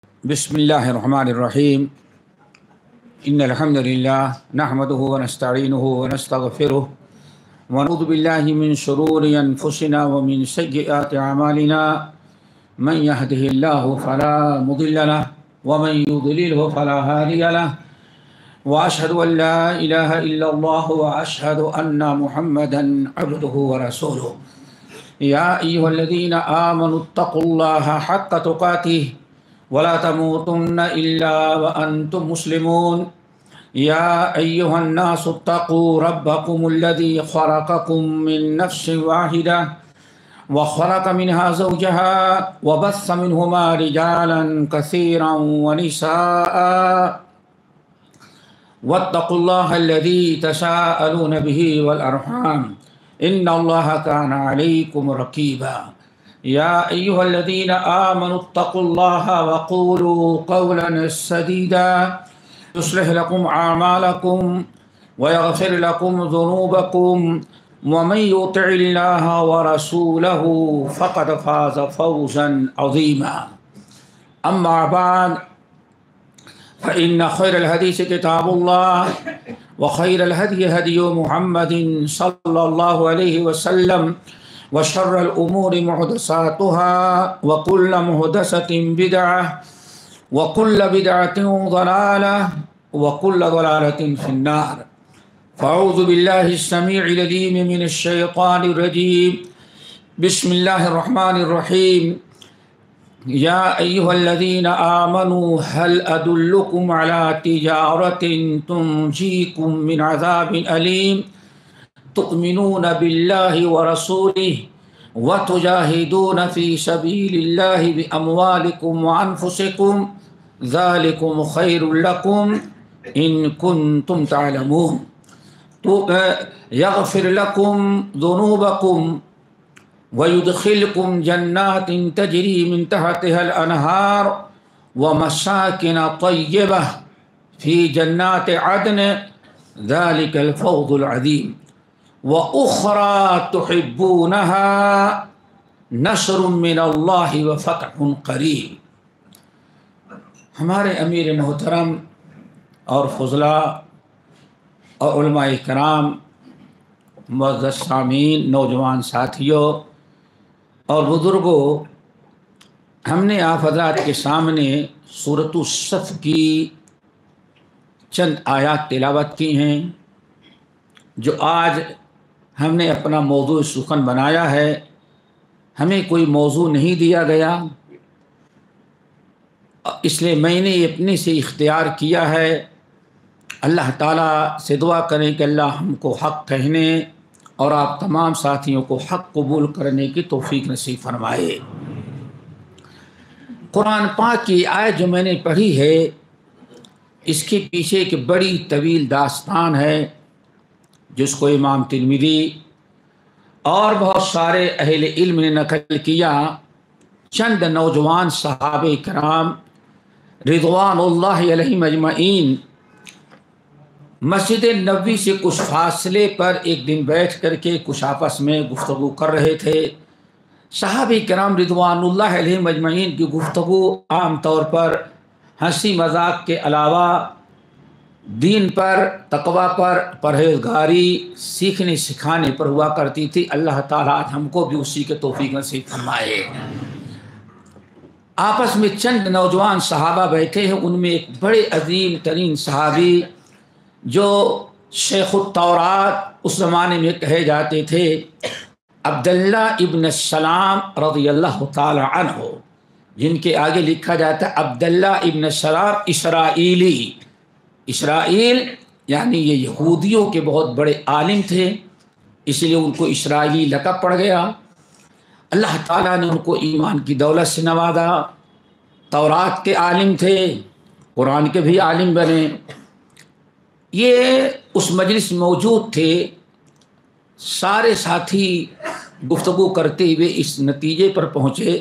بسم اللہ الرحمن الرحیم ان الحمد للہ نحمده ونستعینه ونستغفره ونعوذ باللہ من شرور انفسنا ومن سیئات اعمالنا من يهده الله فلا مضل له ومن يضلله فلا هادي له واشهد ان لا اله الا الله واشهد ان محمدا عبده ورسوله يا ايها الذين آمنوا اتقوا الله حق تقاته ولا تموتن إلا وأنتم مسلمون يا أيها الناس اتقوا ربكم الذي خلقكم من نفس واحدة وخلق منها زوجها وبث منهما رجالا كثيرا ونساء واتقوا الله الذي تساءلون به والأرحام إن الله كان عليكم رقيبا يا أيها الذين آمنوا اتقوا الله وقولوا قولا سديدا يصلح لكم أعمالكم ويغفر لكم ذنوبكم ومن يطع الله ورسوله فقد فاز فوزا عظيما أما بعد فإن خير الحديث كتاب الله وخير الهدي هدي محمد صلى الله عليه وسلم وشر الأمور محدثاتها وكل محدثة بدعة وكل بدعة ضلالة وكل ضلالة في النار فأعوذ بالله السميع العليم من الشيطان الرجيم بسم الله الرحمن الرحيم يا أيها الذين آمنوا هل أدلكم على تجارة تنجيكم من عذاب أليم تؤمنون بالله ورسوله وتجاهدون في سبيل الله بأموالكم وأنفسكم ذلكم خير لكم إن كنتم تعلمون يغفر لكم ذنوبكم ويدخلكم جنات تجري من تحتها الأنهار ومساكن طيبة في جنات عدن ذلك الفوز العظيم وأخرى تحبونها نصر من اللہ وفتح قریب۔ ہمارے امیر محترم اور فضلاء اور علماء کرام، معزز سامعین، نوجوان ساتھیوں اور بزرگوں، ہم نے آپ حضرات کے سامنے سورۃ الصف کی چند آیات تلاوت کی ہیں جو آج ہم نے اپنا موضوع سخن بنایا ہے۔ ہمیں کوئی موضوع نہیں دیا گیا، اس لیے میں نے اپنے سے اختیار کیا ہے۔ اللہ تعالیٰ سے دعا کریں کہ اللہ ہم کو حق کہنے اور آپ تمام ساتھیوں کو حق قبول کرنے کی توفیق نصیب فرمائے۔ قرآن پاک کی آیت جو میں نے پڑھی ہے، اس کے پیچھے ایک بڑی طویل داستان ہے جس کو امام ترمذی اور بہت سارے اہل علم نے نقل کیا۔ چند نوجوان صحابہ کرام رضوان اللہ علیہم اجمعین مسجد نبوی سے کچھ فاصلے پر ایک دن بیٹھ کر کے کچھ آپس میں گفتگو کر رہے تھے۔ صحابہ کرام رضوان اللہ علیہم اجمعین کی گفتگو عام طور پر ہنسی مذاق کے علاوہ دین پر، تقوی پر، پرہیزگاری، سیکھنے سکھانے پر ہوا کرتی تھی۔ اللہ تعالیٰ ہم کو بھی اسی کے توفیق نصیب فرمائے۔ آپس میں چند نوجوان صحابہ بیٹھے ہیں، ان میں ایک بڑے عظیم ترین صحابی جو شیخ التورات اس زمانے میں کہے جاتے تھے، عبداللہ ابن السلام رضی اللہ تعالی عنہ، جن کے آگے لکھا جاتا ہے عبداللہ ابن السلام اسرائیلی۔ اسرائیل یعنی یہ یہودیوں کے بہت بڑے عالم تھے، اس لیے ان کو اسرائیلی لقب پڑ گیا۔ اللہ تعالیٰ نے ان کو ایمان کی دولت سے نوازا، تورات کے عالم تھے، قرآن کے بھی عالم بنے۔ یہ اس مجلس میں موجود تھے، سارے ساتھی گفتگو کرتے ہوئے اس نتیجے پر پہنچے،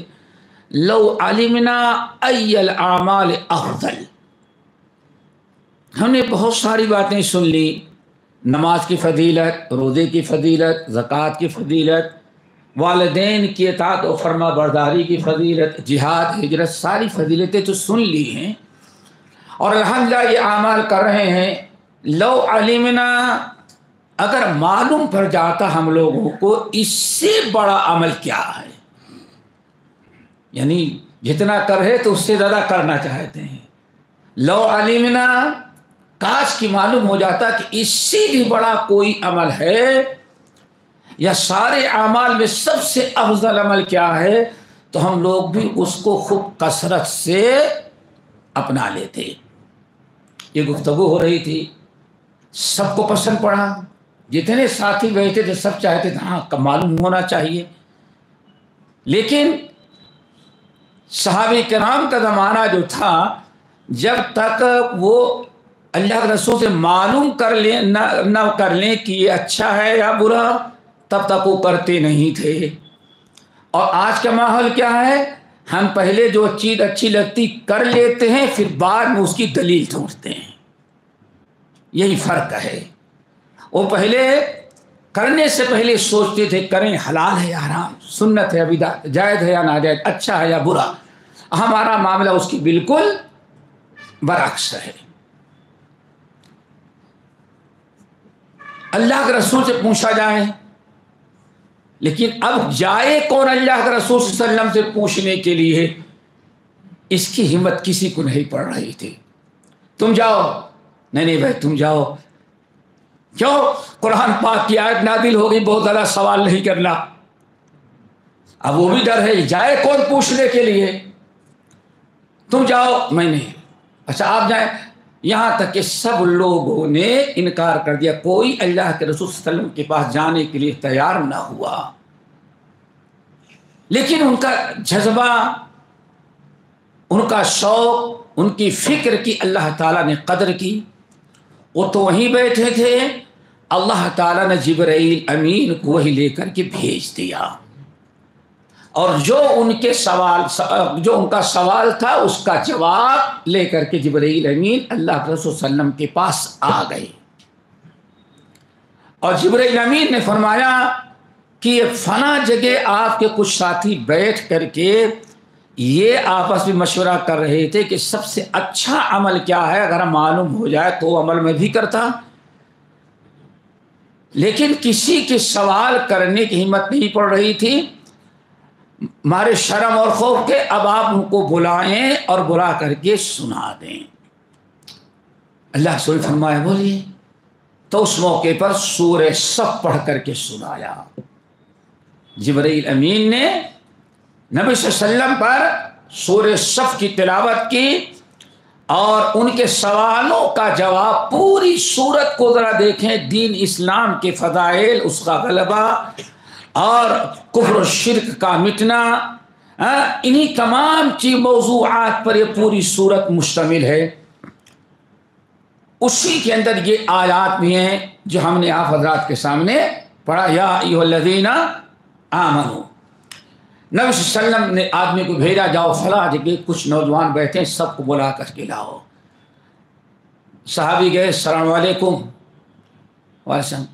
لو علمنا ای الاعمال افضل۔ ہم نے بہت ساری باتیں سن لی، نماز کی فضیلت، روزے کی فضیلت، زکوٰۃ کی فضیلت، والدین کی اطاعت و فرما برداری کی فضیلت، جہاد، ہجرت، ساری فضیلتیں تو سن لی ہیں، اور الحمدللہ یہ اعمال کر رہے ہیں۔ لو علمنا، اگر معلوم پڑ جاتا ہم لوگوں کو اس سے بڑا عمل کیا ہے، یعنی جتنا کر رہے تو اس سے زیادہ کرنا چاہتے ہیں۔ لو علمنا، کاش کی معلوم ہو جاتا کہ اس سے بھی بڑا کوئی عمل ہے، یا سارے اعمال میں سب سے افضل عمل کیا ہے، تو ہم لوگ بھی اس کو خوب کثرت سے اپنا لیتے۔ یہ گفتگو ہو رہی تھی، سب کو پسند پڑا، جتنے ساتھی بیٹھے تھے سب چاہتے تھے ہاں معلوم ہونا چاہیے۔ لیکن صحابہ کرام کا زمانہ جو تھا، جب تک وہ اللہ کے رسول سے معلوم کر لیں نہ کر لیں کہ یہ اچھا ہے یا برا، تب تک وہ کرتے نہیں تھے۔ اور آج کا ماحول کیا ہے، ہم پہلے جو چیز اچھی لگتی کر لیتے ہیں، پھر بعد میں اس کی دلیل ڈھونڈتے ہیں۔ یہی فرق ہے۔ وہ پہلے کرنے سے پہلے سوچتے تھے کریں حلال ہے یا حرام، سنت ہے یا بدعت، جائز ہے یا ناجائز، اچھا ہے یا برا۔ ہمارا معاملہ اس کی بالکل برعکس ہے۔ اللہ کے رسول سے پوچھا جائے، لیکن اب جائے کون اللہ کے رسول صلی اللہ علیہ وسلم سے پوچھنے کے لیے، اس کی ہمت کسی کو نہیں پڑ رہی تھی۔ تم جاؤ، نہیں بھائی تم جاؤ، کیوں؟ قرآن پاک کی آیت نازل ہو گئی، بہت زیادہ سوال نہیں کرنا۔ اب وہ بھی ڈر ہے، جائے کون پوچھنے کے لیے، تم جاؤ میں نہیں، اچھا آپ جائیں۔ یہاں تک کہ سب لوگوں نے انکار کر دیا، کوئی اللہ کے رسول صلی اللہ علیہ وسلم کے پاس جانے کے لیے تیار نہ ہوا۔ لیکن ان کا جذبہ، ان کا شوق، ان کی فکر کی اللہ تعالیٰ نے قدر کی۔ وہ تو وہیں بیٹھے تھے، اللہ تعالیٰ نے جبرائیل امین کو وہی لے کر کے بھیج دیا، اور جو ان کا سوال تھا اس کا جواب لے کر کے جبرائیل امین اللہ کے رسول صلی اللہ علیہ وسلم کے پاس آ گئے۔ اور جبرائیل امین نے فرمایا کہ یہ فلاں جگہ آپ کے کچھ ساتھی بیٹھ کر کے یہ آپس میں مشورہ کر رہے تھے کہ سب سے اچھا عمل کیا ہے، اگر معلوم ہو جائے تو عمل میں بھی کرتا، لیکن کسی کے سوال کرنے کی ہمت نہیں پڑ رہی تھی، مارے شرم اور خوف کے۔ اب آپ ان کو بلائیں اور بلا کر کے سنا دیں۔ اللہ سورہ فرمایا بولیے، تو اس موقع پر سورہ صف پڑھ کر کے سنایا۔ جبرائیل امین نے نبی صلی اللہ علیہ وسلم پر سورہ صف کی تلاوت کی، اور ان کے سوالوں کا جواب، پوری سورت کو ذرا دیکھیں، دین اسلام کے فضائل، اس کا غلبہ اور کفر و شرک کا مٹنا، انہی تمام موضوعات پر یہ پوری سورت مشتمل ہے۔ اسی کے اندر یہ آیات بھی ہیں جو ہم نے آپ حضرات کے سامنے پڑھا، یا ایھا الذین آمنوا۔ نبی صلی اللہ علیہ وسلم نے آدمی کو بھیجا، جاؤ فلاں جگہ کچھ نوجوان بیٹھے ہیں، سب کو بلا کر کے لاؤ۔ صحابی گئے، السلام علیکم، وعلیکم السلام،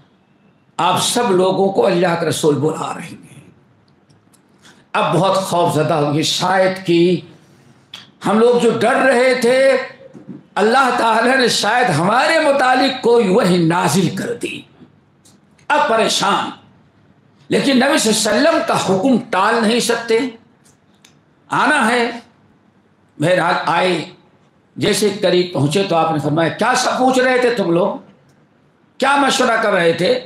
آپ سب لوگوں کو اللہ کے رسول بلا رہے ہیں۔ اب بہت خوف زدہ ہوگی، شاید کہ ہم لوگ جو ڈر رہے تھے، اللہ تعالیٰ نے شاید ہمارے متعلق کوئی وحی نازل کر دی، اب پریشان۔ لیکن نبی صلی اللہ علیہ وسلم کا حکم ٹال نہیں سکتے، آنا ہے۔ بہرحال آئے، جیسے قریب پہنچے تو آپ نے فرمایا کیا سب پوچھ رہے تھے تم لوگ، کیا مشورہ کر رہے تھے؟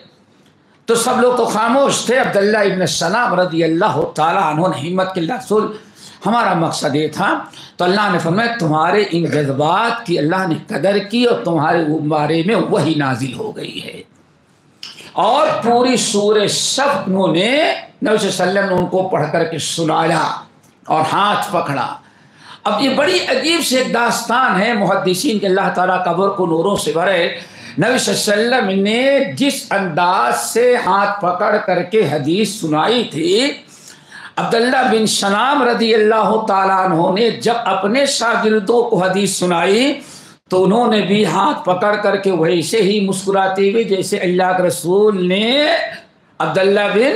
تو سب لوگ تو خاموش تھے۔ عبداللہ ابن السلام رضی اللہ تعالیٰ عنہ نے ہمت کے، اللہ رسول ہمارا مقصد یہ تھا، تو اللہ نے فرمایا تمہارے ان جذبات کی اللہ نے قدر کی، اور تمہارے بارے میں وحی نازل ہو گئی ہے۔ اور پوری سورہ صف انہوں نے نبی صلی اللہ علیہ وسلم نے ان کو پڑھ کر کے سنایا اور ہاتھ پکڑا۔ اب یہ بڑی عجیب سے ایک داستان ہے، محدثین کے اللہ تعالیٰ قبر کو نوروں سے بھرے، نبی صلی اللہ علیہ وسلم نے جس انداز سے ہاتھ پکڑ کر کے حدیث سنائی تھی، عبداللہ بن سلام رضی اللہ تعالیٰ عنہ نے جب اپنے شاگردوں کو حدیث سنائی تو انہوں نے بھی ہاتھ پکڑ کر کے ویسے ہی مسکراتے ہوئے جیسے اللہ کے رسول نے عبداللہ بن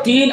3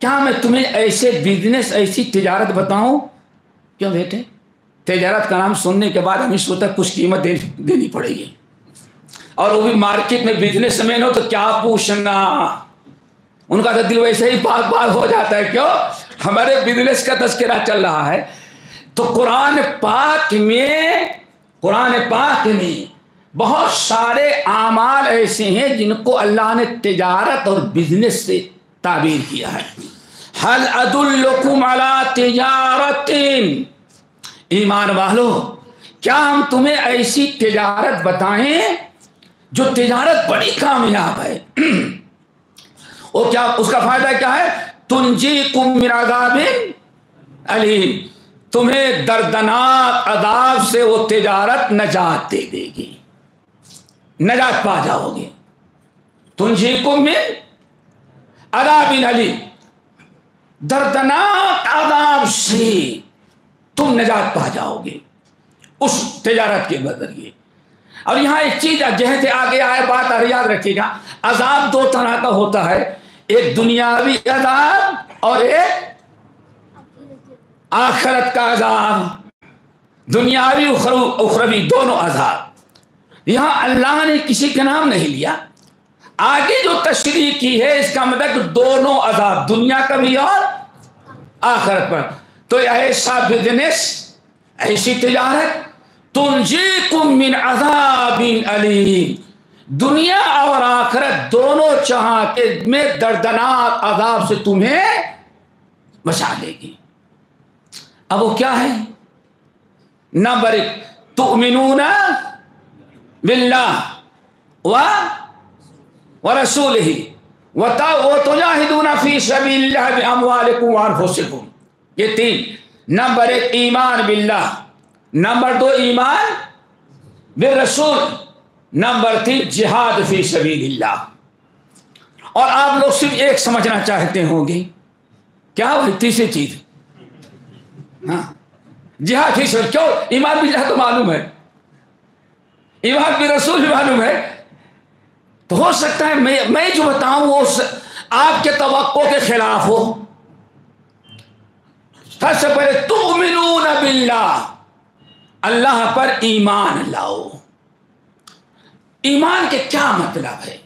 کیا میں تمہیں ایسے بزنس ایسی تجارت بتاؤں؟ کیوں بیٹے؟ تجارت کا نام سننے کے بعد ہمیں سوچتا کچھ قیمت دینی پڑے گی، اور وہ بھی مارکیٹ میں بزنس مین ہو تو کیا پوچھنا، ان کا تو دل ویسے ہی پاک پاک ہو جاتا ہے. کیوں؟ ہمارے بزنس کا تذکرہ چل رہا ہے. تو قرآن پاک میں بہت سارے اعمال ایسے ہیں جن کو اللہ نے تجارت اور بزنس سے تعبیر کیا ہے. حل ادلکم علی تجارت، ایمان والو کیا ہم تمہیں ایسی تجارت بتائیں جو تجارت بڑی کامیاب ہے. اور کیا اس کا فائدہ کیا ہے؟ تنجیکم من عذاب علیم، تمہیں دردناک عذاب سے وہ تجارت نجات دے دے گی، نجات پا جاؤ گے. تنجیکم من عذاب علیم، دردناک عذاب سے تم نجات پا جاؤ گے اس تجارت کے ذریعے. اور یہاں ایک چیز جہاں سے آگے آئے بات اور یاد رکھیے گا، عذاب دو طرح کا ہوتا ہے، ایک دنیاوی عذاب اور ایک آخرت کا عذاب، دنیاوی اخروی دونوں عذاب. یہاں اللہ نے کسی کا نام نہیں لیا، آگے جو تشریح کی ہے اس کا مطلب کہ دونوں عذاب، دنیا کا بھی اور آخرت پر. تو ایسا بزنس، ایسی تجارت تنجیکم من عذاب علیم، دنیا اور آخرت دونوں چاہتے میں دردناک عذاب سے تمہیں بچا لے گی. اب وہ کیا ہے؟ نمبر 1 تؤمنون باللہ ورسولہ وتجاہدون فی سبیل اللہ باموالکم وانفسکم. یہ 3. نمبر 1 ایمان باللہ، نمبر 2 ایمان بالرسول، نمبر 3 جہاد فی سبیل اللہ. اور آپ لوگ صرف ایک سمجھنا چاہتے ہوں گے، کیا وہ تیسری چیز؟ ہاں، جہاد فی سبیل. کیوں؟ ایمان باللہ تو معلوم ہے، ایمان بالرسول بھی معلوم ہے. تو ہو سکتا ہے میں جو بتاؤں وہ آپ کے توقع کے خلاف ہو. سب سے پہلے تؤمنون باللہ، اللہ پر ایمان لاؤ. ایمان کے کیا مطلب ہے؟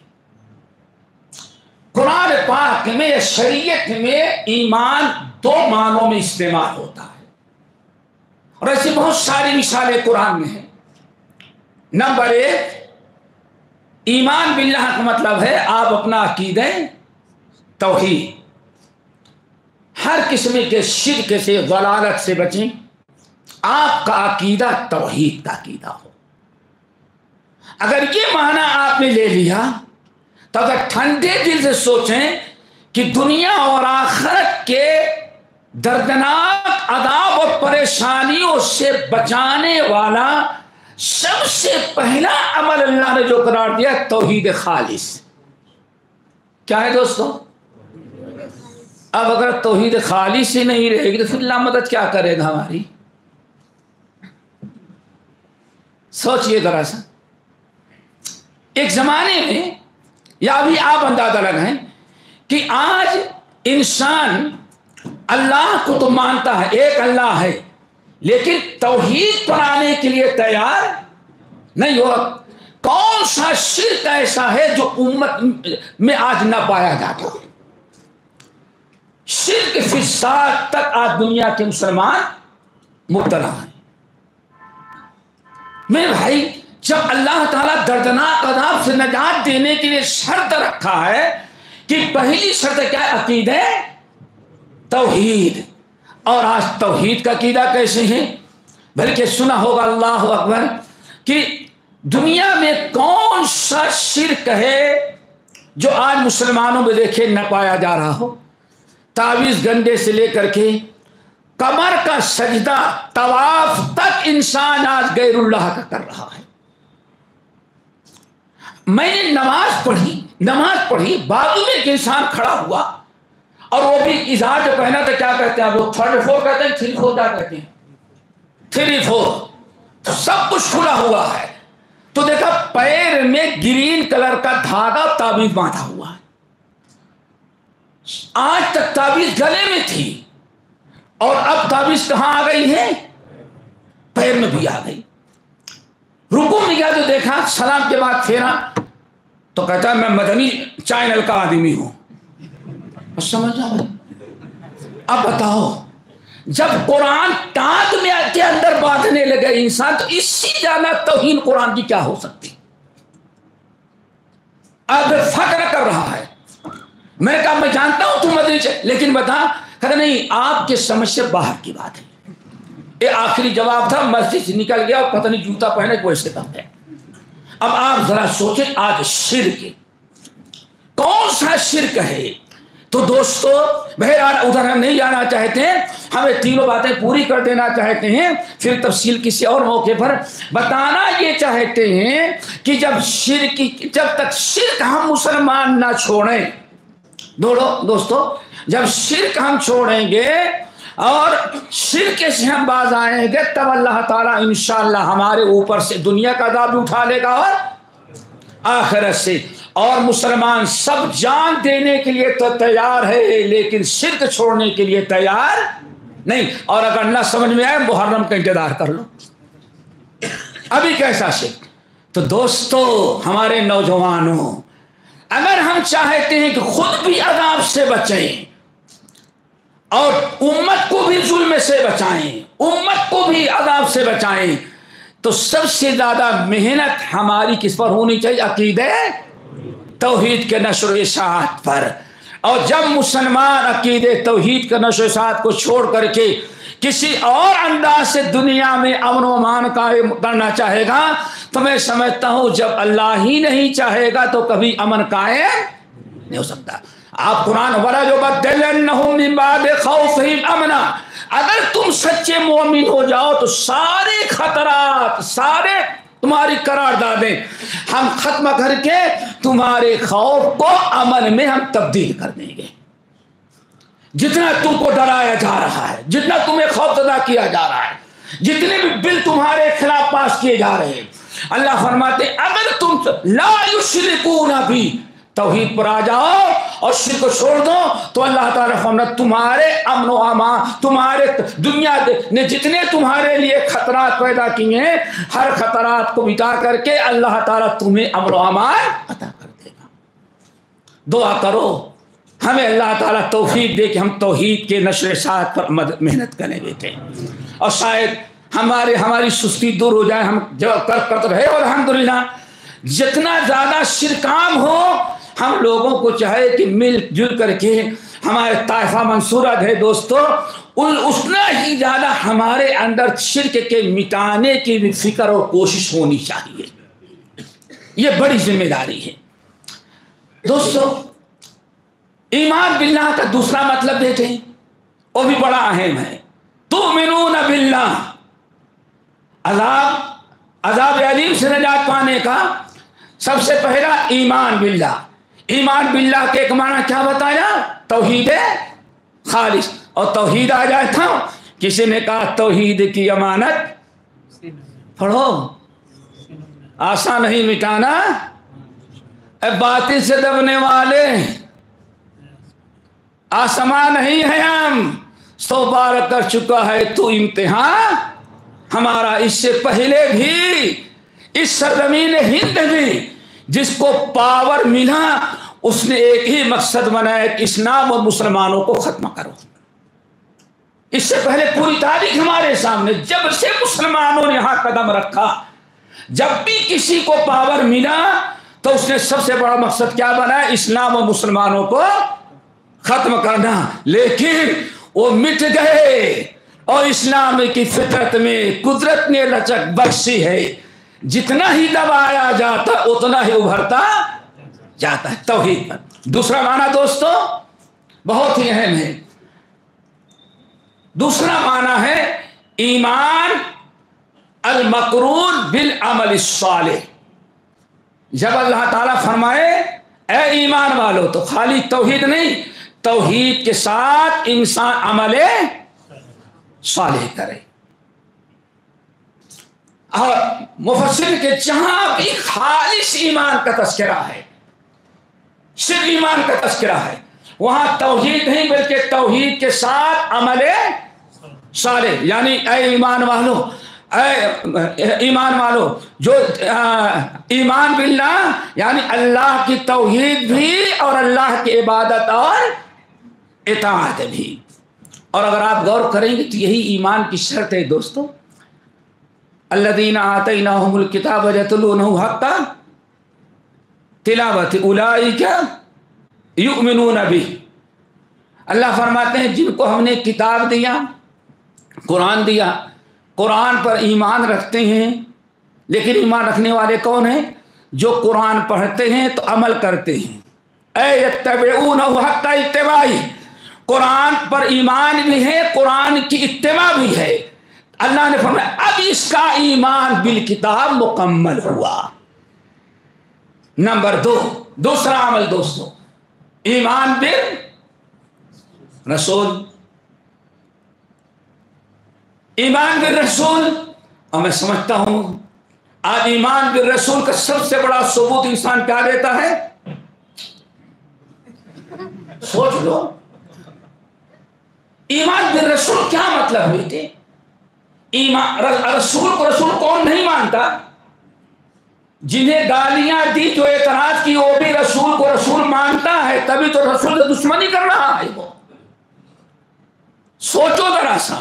قرآن پاک میں، شریعت میں ایمان 2 معنوں میں استعمال ہوتا ہے، اور ایسی بہت ساری مثالیں قرآن میں ہیں. نمبر 1 ایمان باللہ کا مطلب ہے آپ اپنا عقیدہ توحید، ہر قسم کے شرک سے، ضلالت سے بچیں. آپ کا عقیدہ توحید کا عقیدہ ہو. اگر یہ معنی آپ نے لے لیا تو اگر ٹھنڈے دل سے سوچیں کہ دنیا اور آخرت کے دردناک عذاب اور پریشانیوں سے بچانے والا سب سے پہلا عمل اللہ نے جو قرار دیا توحید خالص. کیا ہے دوستو؟ اب اگر توحید خالص ہی نہیں رہے گی تو پھر اللہ مدد کیا کرے گا ہماری؟ سوچئے ذرا سا. ایک زمانے میں، یا ابھی آپ اندازہ لگائیں کہ آج انسان اللہ کو تو مانتا ہے، ایک اللہ ہے، لیکن توحید پر آنے کے لیے تیار نہیں ہوا. کون سا شرک ایسا ہے جو امت میں آج نہ پایا جاتا؟ شرک فی الذات تک آج دنیا کے مسلمان مبتلا ہیں. میرے بھائی، جب اللہ تعالیٰ دردناک عذاب سے نجات دینے کے لیے شرط رکھا ہے کہ پہلی شرط کیا ہے؟ عقیدہ توحید. اور آج توحید کا عقیدہ کیسے ہے؟ بلکہ سنا ہوگا اللہ اکبر کہ دنیا میں کون سا شرک ہے جو آج مسلمانوں میں دیکھے نہ پایا جا رہا ہو. تعویذ گنڈے سے لے کر کے کمر کا سجدہ، طواف تک انسان آج غیر اللہ کا کر رہا ہے. میں نے نماز پڑھی بازو میں ایک انسان کھڑا ہوا، اور وہ بھی اظہار جو پہنا تھا، کیا کہتے ہیں وہ 34 کہتے ہیں، 34 کیا کہتے ہیں، 34 سب کچھ کھلا ہوا ہے. تو دیکھا پیر میں گرین کلر کا دھاگا تعویذ باندھا ہوا ہے. آج تک تعویذ گلے میں تھی اور اب تعویذ کہاں آ گئی ہے؟ پیر میں بھی آ گئی. رکوع میں گیا تو دیکھا سلام کے بعد پھیرا تو کہتا ہے میں مدنی چینل کا آدمی ہوں. سمجھ جاؤ. اب بتاؤ جب قرآن ٹانک میں کے اندر باندھنے لگے انسان تو اس سے زیادہ توہین قرآن کی کیا ہو سکتی؟ اب فخر کر رہا ہے. میں کہا میں جانتا ہوں تم مدنی لیکن بتا کہ نہیں آپ کے سمجھ سے باہر کی بات ہے. یہ آخری جواب تھا. مسجد سے نکل گیا اور پتہ نہیں جوتا پہنے کوئی سے کم ہے. اب آپ ذرا سوچیں آج شرک کون سا شرک ہے؟ تو دوستو بہرحال ادھر ہم نہیں جانا چاہتے ہیں. ہمیں تینوں باتیں پوری کر دینا چاہتے ہیں. پھر تفصیل کسی اور موقع پر بتانا یہ چاہتے ہیں کہ جب تک شرک ہم مسلمان نہ چھوڑیں دوستو جب شرک ہم چھوڑیں گے اور شرک سے ہم باز آئیں گے تب اللہ تعالیٰ انشاءاللہ ہمارے اوپر سے دنیا کا عذاب بھی اٹھا لے گا اور آخرت سے. اور مسلمان سب جان دینے کے لیے تو تیار ہے لیکن شرک چھوڑنے کے لیے تیار نہیں. اور اگر نہ سمجھ میں آئے محرم کا انتظار کر لو. ابھی کیسا شرک؟ تو دوستو ہمارے نوجوانوں اگر ہم چاہتے ہیں کہ خود بھی عذاب سے بچیں اور امت کو بھی ظلم سے بچائیں امت کو بھی عذاب سے بچائیں تو سب سے زیادہ محنت ہماری کس پر ہونی چاہیے؟ عقیدہ توحید کے نشر و اشاعت پر. اور جب مسلمان عقیدہ توحید کے نشر و اشاعت کو چھوڑ کر کے کسی اور انداز سے دنیا میں امن و امان قائم کرنا چاہے گا تو میں سمجھتا ہوں جب اللہ ہی نہیں چاہے گا تو کبھی امن قائم نہیں ہو سکتا. آپ قرآن وَلَا يُبَدِّلَنَّهُم مِّن بَعْدِ خَوْفِهِمْ أَمْنًا اگر تم سچے مومن ہو جاؤ تو سارے خطرات سارے تمہاری قراردادیں ہم ختم کر کے تمہارے خوف کو امن میں ہم تبدیل کر دیں گے. جتنا تم کو ڈرایا جا رہا ہے جتنا تمہیں خوف زدہ کیا جا رہا ہے جتنے بھی بل تمہارے خلاف پاس کیے جا رہے ہیں اللہ فرماتے اگر تم لا یشرکون بھی توحید پر آ جاؤ اور شرک کو چھوڑ دو تو اللہ تعالیٰ فرماتا تمہارے امن و امان تمہارے دنیا نے جتنے تمہارے لیے خطرات پیدا کیے ہیں ہر خطرات کو مٹا کر کے اللہ تعالیٰ تمہیں امن و امان عطا کر دے گا. دعا کرو ہمیں اللہ تعالیٰ توفیق دے کہ ہم توحید کے نشر اشاعت پر محنت کریں گے اور شاید ہماری سستی دور ہو جائے. ہم جب کرتے رہے اور الحمدللہ جتنا زیادہ شرکام ہو ہم لوگوں کو چاہے کہ مل جل کر کے ہمارے طائفہ منصورہ ہے دوستو اتنا ہی زیادہ ہمارے اندر شرک کے مٹانے کی بھی فکر اور کوشش ہونی چاہیے. یہ بڑی ذمہ داری ہے دوستو. ایمان باللہ کا دوسرا مطلب دیکھیں وہ بھی بڑا اہم ہے. تؤمنون باللہ عذاب علیم سے نجات پانے کا سب سے پہلا ایمان باللہ. ایمان باللہ کے ایک معنی کیا بتایا؟ توحید خالص. اور توحید آ جائے تھا کسی نے کہا توحید کی امانت پڑھو آسان نہیں مٹانا باطل سے دبنے والے آسمان نہیں ہے. ہم 100 بار کر چکا ہے تو امتحان ہمارا. اس سے پہلے بھی اس سرزمین ہند بھی جس کو پاور ملا اس نے ایک ہی مقصد بنایا کہ اسلام اور مسلمانوں کو ختم کرو. اس سے پہلے پوری تاریخ ہمارے سامنے جب سے مسلمانوں نے یہاں قدم رکھا جب بھی کسی کو پاور ملا تو اس نے سب سے بڑا مقصد کیا بنایا؟ اسلام اور مسلمانوں کو ختم کرنا. لیکن وہ مٹ گئے اور اسلام کی فطرت میں قدرت نے لچک بخشی ہے. جتنا ہی دبایا جاتا اتنا ہی ابھرتا جاتا ہے توحید پر. دوسرا معنی دوستو بہت ہی اہم ہے. دوسرا معنی ہے ایمان المقرون بالعمل الصالح. جب اللہ تعالیٰ فرمائے اے ایمان والو تو خالی توحید نہیں توحید کے ساتھ انسان عمل صالح کرے. اور مفسر کے جہاں بھی خالص ایمان کا تذکرہ ہے صرف ایمان کا تذکرہ ہے وہاں توحید نہیں بلکہ توحید کے ساتھ عمل صالح، یعنی اے ایمان والو، اے ایمان والو، جو ایمان باللہ یعنی اللہ کی توحید بھی اور اللہ کی عبادت اور اطاعت بھی۔ اور اگر آپ غور کریں گے تو یہی ایمان کی شرط ہے دوستو۔ الذین آتیناہم الکتاب یتلونہ حق تلاوت اولئک یؤمنون بہ۔ اللہ فرماتے ہیں جن کو ہم نے کتاب دیا، قرآن دیا، قرآن پر ایمان رکھتے ہیں۔ لیکن ایمان رکھنے والے کون ہیں؟ جو قرآن پڑھتے ہیں تو عمل کرتے ہیں۔ اے یتبعونہ حق اتباعہ، قرآن پر ایمان بھی ہے، قرآن کی اتباع بھی ہے۔ اللہ نے فرمایا اب اس کا ایمان بالکتاب مکمل ہوا۔ نمبر 2، دوسرا عمل دوستو، ایمان بالرسول۔ ایمان بالرسول، اور میں سمجھتا ہوں آج ایمان بالرسول کا سب سے بڑا ثبوت انسان کیا دیتا ہے؟ سوچ لو، ایمان بالرسول کیا مطلب بیٹے؟ ایمان رسول کو رسول کون نہیں مانتا؟ جنہیں گالیاں دی، جو اعتراض کی، وہ بھی رسول کو رسول مانتا ہے، تبھی تو رسول سے دشمنی کر رہا ہے وہ۔ سوچو ذرا سا،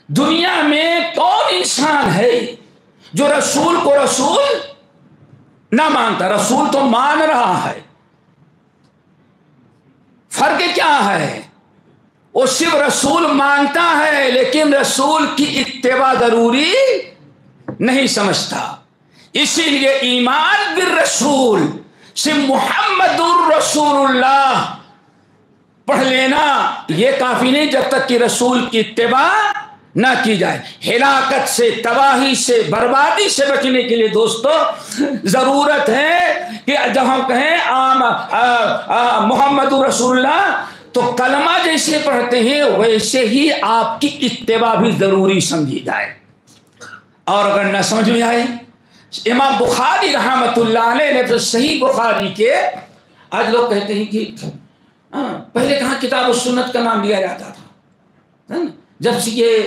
دنیا میں کون انسان ہے جو رسول کو رسول نہ مانتا؟ رسول تو مان رہا ہے، فرق کیا ہے؟ وہ صرف رسول مانتا ہے لیکن رسول کی اتباع ضروری نہیں سمجھتا۔ اسی لیے ایمان بالرسول صرف محمد الرسول اللہ پڑھ لینا یہ کافی نہیں جب تک کہ رسول کی اتباع نہ کی جائے۔ ہلاکت سے، تباہی سے، بربادی سے بچنے کے لیے دوستو ضرورت ہے کہ جب ہم کہیں محمد الرسول اللہ تو کلمہ جیسے پڑھتے ہیں ویسے ہی آپ کی اتباع بھی ضروری سمجھی جائے۔ اور اگر نہ سمجھ میں آئے، امام بخاری رحمۃ اللہ علیہ نے تو صحیح بخاری کے، آج لوگ کہتے ہیں کہ پہلے کہاں کتاب و سنت کا نام لیا جاتا تھا، جب سے یہ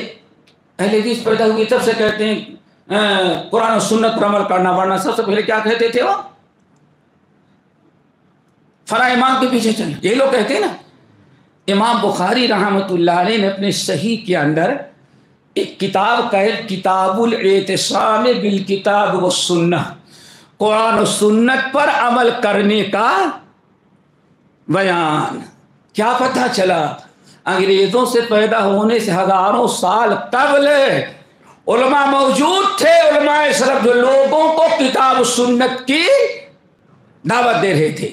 اہل حدیث پیدا ہوئی تب سے کہتے ہیں قرآن و سنت پر عمل کرنا، ورنہ سب سے پہلے کیا کہتے تھے وہ؟ فلاں امام کے پیچھے چلے، یہ لوگ کہتے ہیں نا۔ امام بخاری رحمۃ اللہ علیہ نے اپنے صحیح کے اندر ایک کتاب کا ہے، کتاب الاعتصام بالکتاب والسنہ، قرآن و سنت پر عمل کرنے کا بیان۔ کیا پتہ چلا؟ انگریزوں سے پیدا ہونے سے ہزاروں سال قبل علماء موجود تھے، علماء سلف، جو لوگوں کو کتاب و سنت کی دعوت دے رہے تھے۔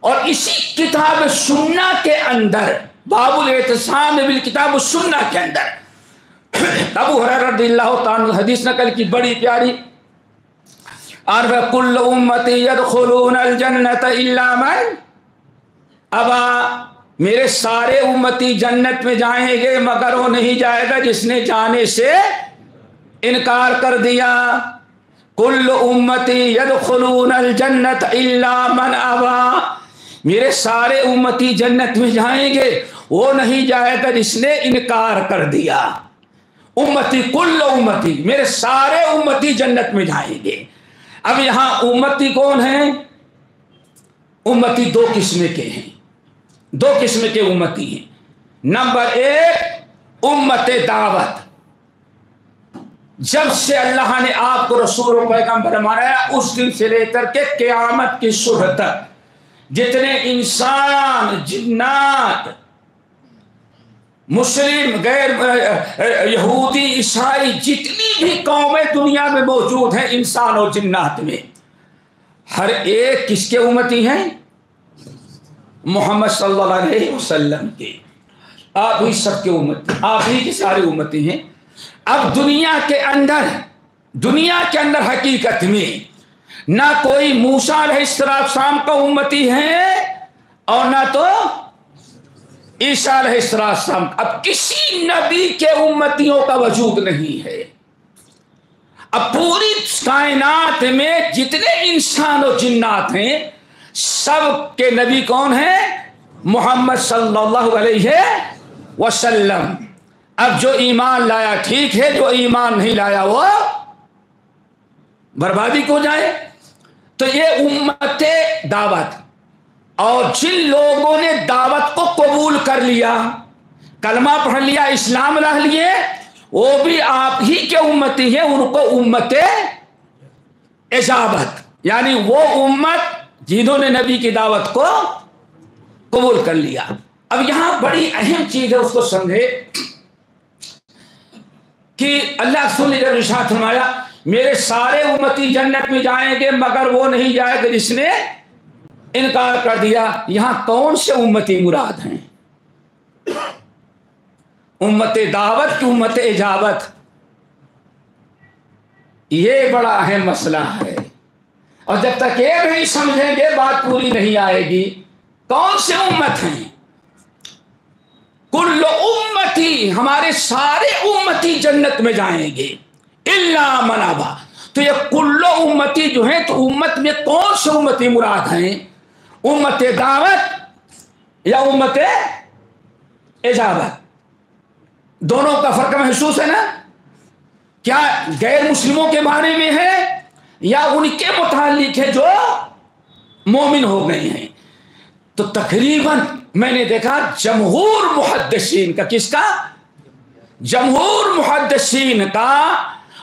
اور اسی کتاب سنہ کے اندر، باب الاعتصام بالکتاب والسنہ کے اندر ابو ہریرہ رضی اللہ تعالیٰ عنہ حدیث نقل کی بڑی پیاری، اور کل امتی یدخلون الجنت الا من ابا، میرے سارے امتی جنت میں جائیں گے مگر وہ نہیں جائے گا جس نے جانے سے انکار کر دیا۔ کل امتی یدخلون الجنت الا من ابا، میرے سارے امتی جنت میں جائیں گے، وہ نہیں جائے گا جس نے انکار کر دیا۔ امتی، کل امتی، میرے سارے امتی جنت میں جائیں گے۔ اب یہاں امتی کون ہیں؟ امتی دو قسم کے ہیں، دو قسم کے امتی ہیں۔ نمبر 1 امت دعوت، جب سے اللہ نے آپ کو رسول و پیغمبر بنایا اس دن سے لے کر کے قیامت کی صبح تک جتنے انسان، جنات، مسلم، غیر یہودی، عیسائی، جتنی بھی قومیں دنیا میں موجود ہیں انسان اور جنات میں، ہر ایک کس کے امتی ہیں؟ محمد صلی اللہ علیہ وسلم کے۔ آپ ہی سب کے امتی، آپ ہی کے سارے امتی ہیں۔ اب دنیا کے اندر حقیقت میں نہ کوئی موسیٰ علیہ السلام کا امتی ہے اور نہ تو عیسیٰ علیہ السلام۔ اب کسی نبی کے امتیوں کا وجود نہیں ہے۔ اب پوری کائنات میں جتنے انسان و جنات ہیں سب کے نبی کون ہیں؟ محمد صلی اللہ علیہ وسلم۔ اب جو ایمان لایا ٹھیک ہے، جو ایمان نہیں لایا وہ بربادی کو جائے۔ تو یہ امت دعوت، اور جن لوگوں نے دعوت کو قبول کر لیا، کلمہ پڑھ لیا، اسلام لا لیے، وہ بھی آپ ہی کے امتی ہیں، ان کو امت اجابت، یعنی وہ امت جنہوں نے نبی کی دعوت کو قبول کر لیا۔ اب یہاں بڑی اہم چیز ہے، اس کو سمجھے کہ اللہ رسول نے جب ارشاد فرمایا میرے سارے امتی جنت میں جائیں گے مگر وہ نہیں جائے گا جس نے انکار کر دیا، یہاں کون سے امتی مراد ہیں؟ امت دعوت کی امت اجابت؟ یہ بڑا اہم مسئلہ ہے، اور جب تک یہ نہیں سمجھیں گے بات پوری نہیں آئے گی۔ کون سے امت ہیں؟ کل امتی، ہمارے سارے امتی جنت میں جائیں گے الا من ابا۔ تو یہ کل امتی جو ہیں، تو امت میں کون سے امتی مراد ہیں؟ امت دعوت یا امت اجابت؟ دونوں کا فرق محسوس ہے نا؟ کیا غیر مسلموں کے بارے میں ہے یا ان کے متعلق ہے جو مومن ہو گئے ہیں؟ تو تقریباً میں نے دیکھا جمہور محدثین کا، کس کا؟ جمہور محدثین کا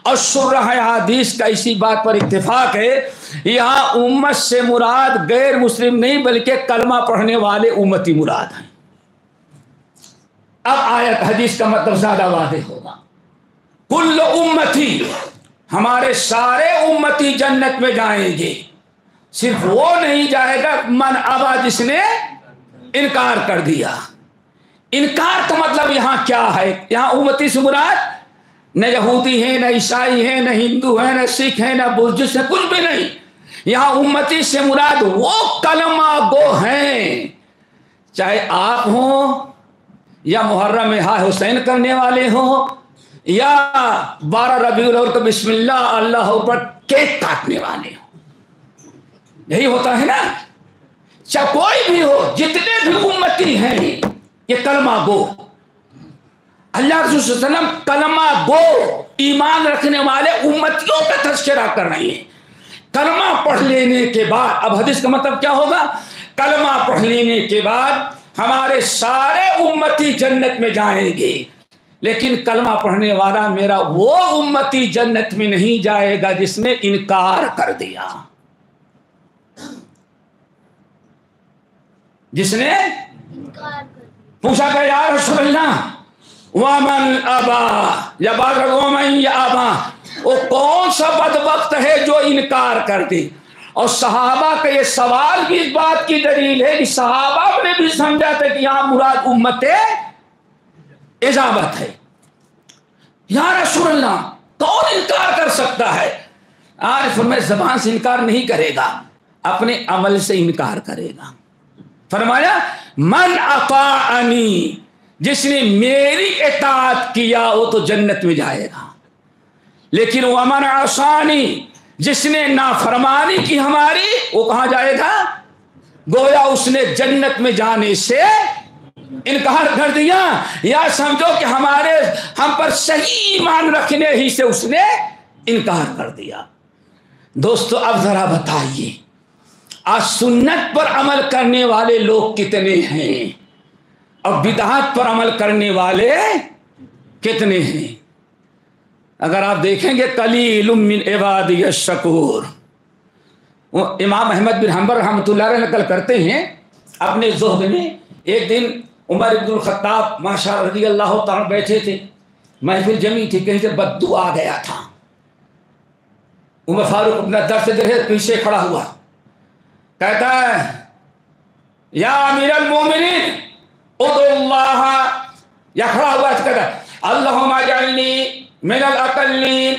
اور شرح حدیث کا اسی بات پر اتفاق ہے، یہاں امت سے مراد غیر مسلم نہیں بلکہ کلمہ پڑھنے والے امتی مراد ہیں۔ اب آیت حدیث کا مطلب زیادہ واضح ہوگا۔ کل امتی، ہمارے سارے امتی جنت میں جائیں گے، صرف وہ نہیں جائے گا من ابا، جس نے انکار کر دیا۔ انکار کا مطلب یہاں کیا ہے؟ یہاں امتی سے مراد نہ یہودی ہیں، نہ عیسائی ہیں، نہ ہندو ہیں، نہ سکھ ہیں، نہ بدھسٹ ہیں، کچھ بھی نہیں۔ یہاں امتی سے مراد وہ کلمہ گو ہیں، چاہے آپ ہوں یا محرم ہا حسین کرنے والے ہوں یا 12 ربیع الاول کو بسم اللہ اکبر کیک کاٹنے والے ہوں۔ یہی ہوتا ہے نا، چاہے کوئی بھی ہو، جتنے بھی امتی ہیں یہ کلمہ گو۔ اللہ رسول صلی اللہ علیہ وسلم کلمہ گو ایمان رکھنے والے امتیوں کا تذکرہ کر رہے ہیں۔ کلمہ پڑھ لینے کے بعد، اب حدیث کا مطلب کیا ہوگا؟ کلمہ پڑھ لینے کے بعد ہمارے سارے امتی جنت میں جائیں گے، لیکن کلمہ پڑھنے والا میرا وہ امتی جنت میں نہیں جائے گا جس نے انکار کر دیا، جس نے پوچھا کہ یا رسول اللہ ومن ابا، یا بات ومن ابا، وہ کون سا بدبخت ہے جو انکار کر دے؟ اور صحابہ کا یہ سوال بھی اس بات کی دلیل ہے کہ صحابہ نے بھی سمجھا تھا کہ یہاں مراد امت اجابت ہے۔ یا رسول اللہ کون انکار کر سکتا ہے؟ عارف فرمایا زبان سے انکار نہیں کرے گا، اپنے عمل سے انکار کرے گا۔ فرمایا من اطاعنی، جس نے میری اطاعت کیا وہ تو جنت میں جائے گا، لیکن ومن عصانی، جس نے نافرمانی کی ہماری، وہ کہاں جائے گا؟ گویا اس نے جنت میں جانے سے انکار کر دیا، یا سمجھو کہ ہم پر صحیح ایمان رکھنے ہی سے اس نے انکار کر دیا۔ دوستو اب ذرا بتائیے آج سنت پر عمل کرنے والے لوگ کتنے ہیں اور بدعات پر عمل کرنے والے کتنے ہیں؟ اگر آپ دیکھیں گے قلیل من عبادی الشکور، وہ امام احمد بن حنبل رحمۃ اللہ علیہ نقل کرتے ہیں اپنے زہد میں، ایک دن عمر بن الخطاب ماشاء رضی اللہ تعالیٰ بیٹھے تھے، محفل جمی تھی، کہیں سے بددو آ گیا تھا۔ عمر فاروق اپنا در سے درے پیچھے کھڑا ہوا، کہتا ہے یا امیر المومنین ادعو اللہ، یا کھڑا ہوا کہتا ہے اللہم اجعلنی من الاقلین،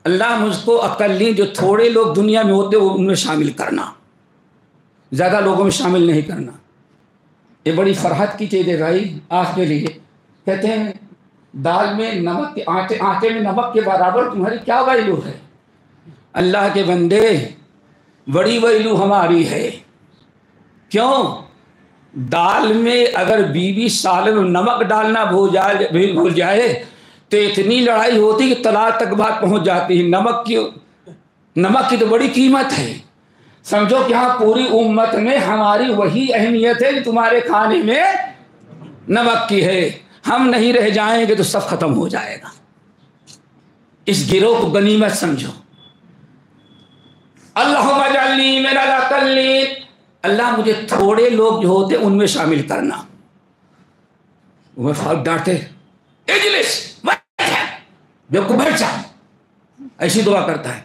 اللہ مجھ کو اقلین، جو تھوڑے لوگ دنیا میں ہوتے ان میں شامل کرنا، زیادہ لوگوں میں شامل نہیں کرنا۔ یہ بڑی فرحت کی چیز ہے بھائی آپ کے لیے۔ کہتے ہیں دال میں نمک، آٹے میں نمک کے برابر تمہاری کیا ویلو ہے؟ اللہ کے بندے بڑی ویلو ہماری ہے۔ کیوں؟ دال میں اگر بیوی سالن اور نمک ڈالنا بھول جائے تو اتنی لڑائی ہوتی کہ طلاق تک بات پہنچ جاتی ہے۔ نمک کی تو بڑی قیمت ہے۔ سمجھو کہ ہاں پوری امت میں ہماری وہی اہمیت ہے کہ تمہارے کھانے میں نمک کی ہے، ہم نہیں رہ جائیں گے تو سب ختم ہو جائے گا۔ اس گروہ کو غنیمت سمجھو۔ اللہم اجعلنی من الاقلین، اللہ مجھے تھوڑے لوگ جو ہوتے ان میں شامل کرنا۔ عمر فاروق ڈانٹے، اجلس بیوقوف بیٹھ جا، ایسی دعا کرتا ہے۔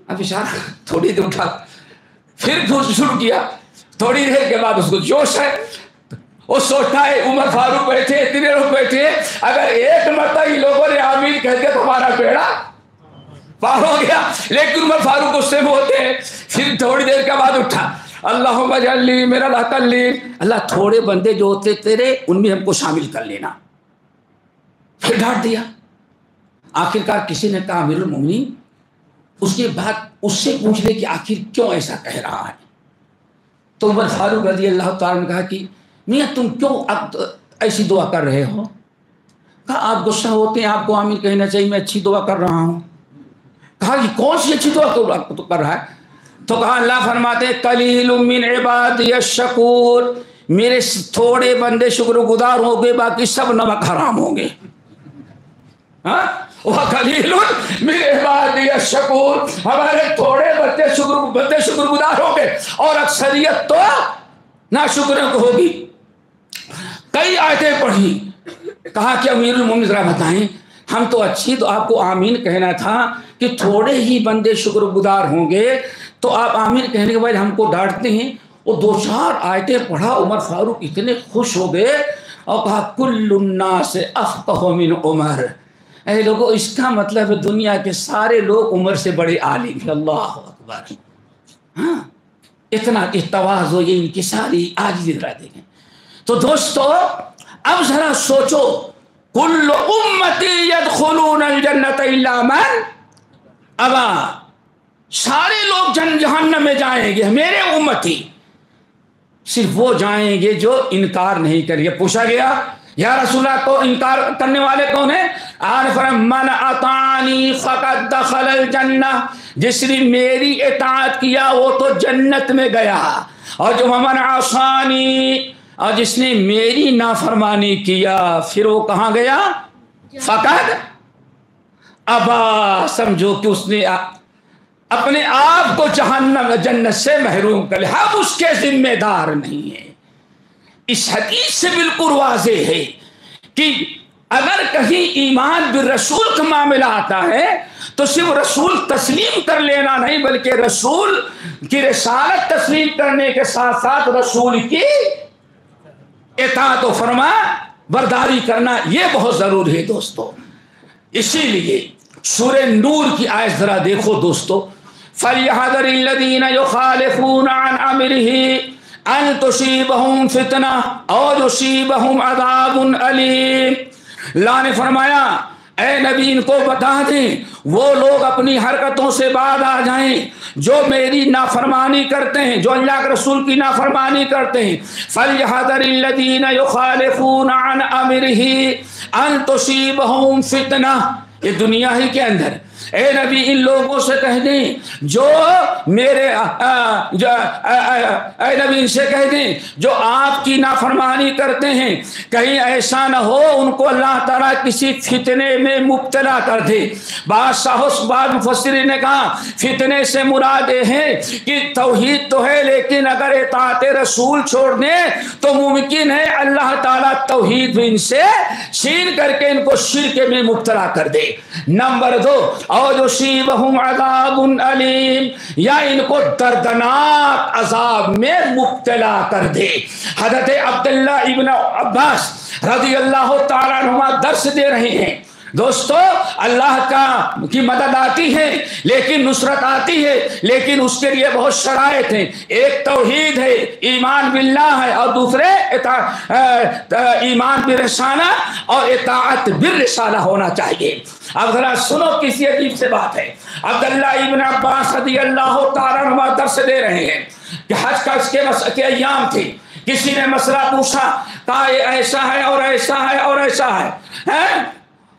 اب اشارہ تھوڑی دیر اٹھا، پھر شروع کیا، تھوڑی دیر کے بعد اس کو جوش ہے، وہ سوچتا ہے عمر فاروق بیٹھے، اتنے لوگ بیٹھے، اگر ایک مرتبہ ہی لوگوں نے آمین کہہ دیا تو ہمارا بیڑا پار ہو گیا۔ لیکن عمر فاروق غصے میں ہوتے ہیں۔ پھر تھوڑی دیر کے بعد اٹھا، اللہم اجعلنی من الاقلین، اللہ تھوڑے بندے جو ہوتے تیرے ان میں ہم کو شامل کر لینا۔ پھر ڈانٹ دیا۔ آخرکار کسی نے کہا امیر المومنین، اس کے بعد اس سے پوچھ لے کہ آخر کیوں ایسا کہہ رہا ہے؟ تو عمر فاروق رضی اللہ تعالیٰ نے کہا کہ میاں تم کیوں اب ایسی دعا کر رہے ہو؟ کہا آپ غصہ ہوتے ہیں، آپ کو آمین کہنا چاہیے، میں اچھی دعا کر رہا ہوں۔ کہا کہ کون سی اچھی دعا تو کر رہا ہے؟ تو کہا اللہ فرماتے ہیں قلیل من عبادی الشکور، میرے تھوڑے بندے شکر گزار ہوں گے، باقی سب نمک حرام ہوں گے۔ وَقَلِيلٌ مِّنْ عِبَادِيَ الشَّكُورُ، ہمارے تھوڑے بندے شکر گزار ہوں گے اور اکثریت تو ناشکروں کو ہوگی۔ کئی آیتیں پڑھی، کہا کہ امیر المومنین ذرا بتائیں، ہم تو اچھی تو آپ کو آمین کہنا تھا کہ تھوڑے ہی بندے شکر گزار ہوں گے، تو آپ آمین کہنے کے بعد ہم کو ڈانٹتے ہیں۔ وہ دو چار آیتیں پڑھا، عمر فاروق اتنے خوش ہو گئے اور کہا کل الناس افقہ من عمر، اے لوگوں اس کا مطلب ہے دنیا کے سارے لوگ عمر سے بڑے عالم ہیں۔ اللہ اکبر، ہاں اتنا تواضع، یہ انکساری عاجزی ذرا دیکھیں۔ تو دوستو اب ذرا سوچو، کل امتی یدخلون الجنت الا من ابا، سارے لوگ جہنم میں جائیں گے، میرے امتی صرف وہ جائیں گے جو انکار نہیں کریں گے۔ پوچھا گیا یا رسول اللہ تو انکار کرنے والے کون ہیں؟ من اطاعنی فقد دخل الجنہ، جس نے میری اطاعت کیا وہ تو جنت میں گیا، اور جو من عصانی، اور جس نے میری نافرمانی کیا پھر وہ کہاں گیا؟ فقد ابا، سمجھو کہ اس نے اپنے آپ کو جنت سے محروم کر لیا، ہم اس کے ذمہ دار نہیں ہیں۔ اس حدیث سے بالکل واضح ہے کہ اگر کہیں ایمان بالرسول کا معاملہ آتا ہے تو صرف رسول تسلیم کر لینا نہیں، بلکہ رسول کی رسالت تسلیم کرنے کے ساتھ ساتھ رسول کی اطاعت و فرما برداری کرنا یہ بہت ضروری ہے دوستو۔ اسی لیے سورہ نور کی آیت ذرا دیکھو دوستو، فَلْيَحْذَرِ الَّذِينَ يُخَالِفُونَ عَنْ أَمْرِهِ ان تصیبہم فتنہ اور یصیبہم عذاب علیم۔ اللہ نے فرمایا اے نبی ان کو بتا دیں وہ لوگ اپنی حرکتوں سے باز آ جائیں جو میری نافرمانی کرتے ہیں، جو اللہ کے رسول کی نافرمانی کرتے ہیں۔ فَلْيَحْذَرِ الَّذِينَ يُخَالِفُونَ عَنْ أَمْرِهِ ان تصیبہم فتنہ، یہ دنیا ہی کے اندر اے نبی ان لوگوں سے کہہ دیں جو میرے اے نبی ان سے کہہ دیں جو آپ کی نافرمانی کرتے ہیں، کہیں ایسا نہ ہو ان کو اللہ تعالیٰ کسی فتنے میں مبتلا کر دے۔ بعض مفسرین نے کہا فتنے سے مراد یہ ہے کہ توحید تو ہے لیکن اگر اطاعت رسول چھوڑ دیں تو ممکن ہے اللہ تعالیٰ توحید بھی ان سے چھین کر کے ان کو شرک میں مبتلا کر دے۔ نمبر 2، اور یصیبہم عذاب علیم، یا ان کو دردناک عذاب میں مبتلا کر دے۔ حضرت عبداللہ ابن عباس رضی اللہ تعالیٰ عنہما درس دے رہے ہیں۔ دوستو اللہ کی مدد آتی ہے لیکن نصرت آتی ہے، لیکن اس کے لیے بہت شرائط ہیں۔ ایک توحید ہے، ایمان باللہ ہے، اور دوسرے ایمان بالرسالہ اور اطاعت بالرسالہ ہونا چاہیے۔ اب ذرا سنو کسی عجیب سے بات ہے، عبداللہ ابن عباس رضی اللہ تعالیٰ عنہ درس دے رہے ہیں کہ حج کا اس کے ایام تھے، کسی نے مسئلہ پوچھا، کہا یہ ایسا ہے اور ایسا ہے اور ایسا ہے،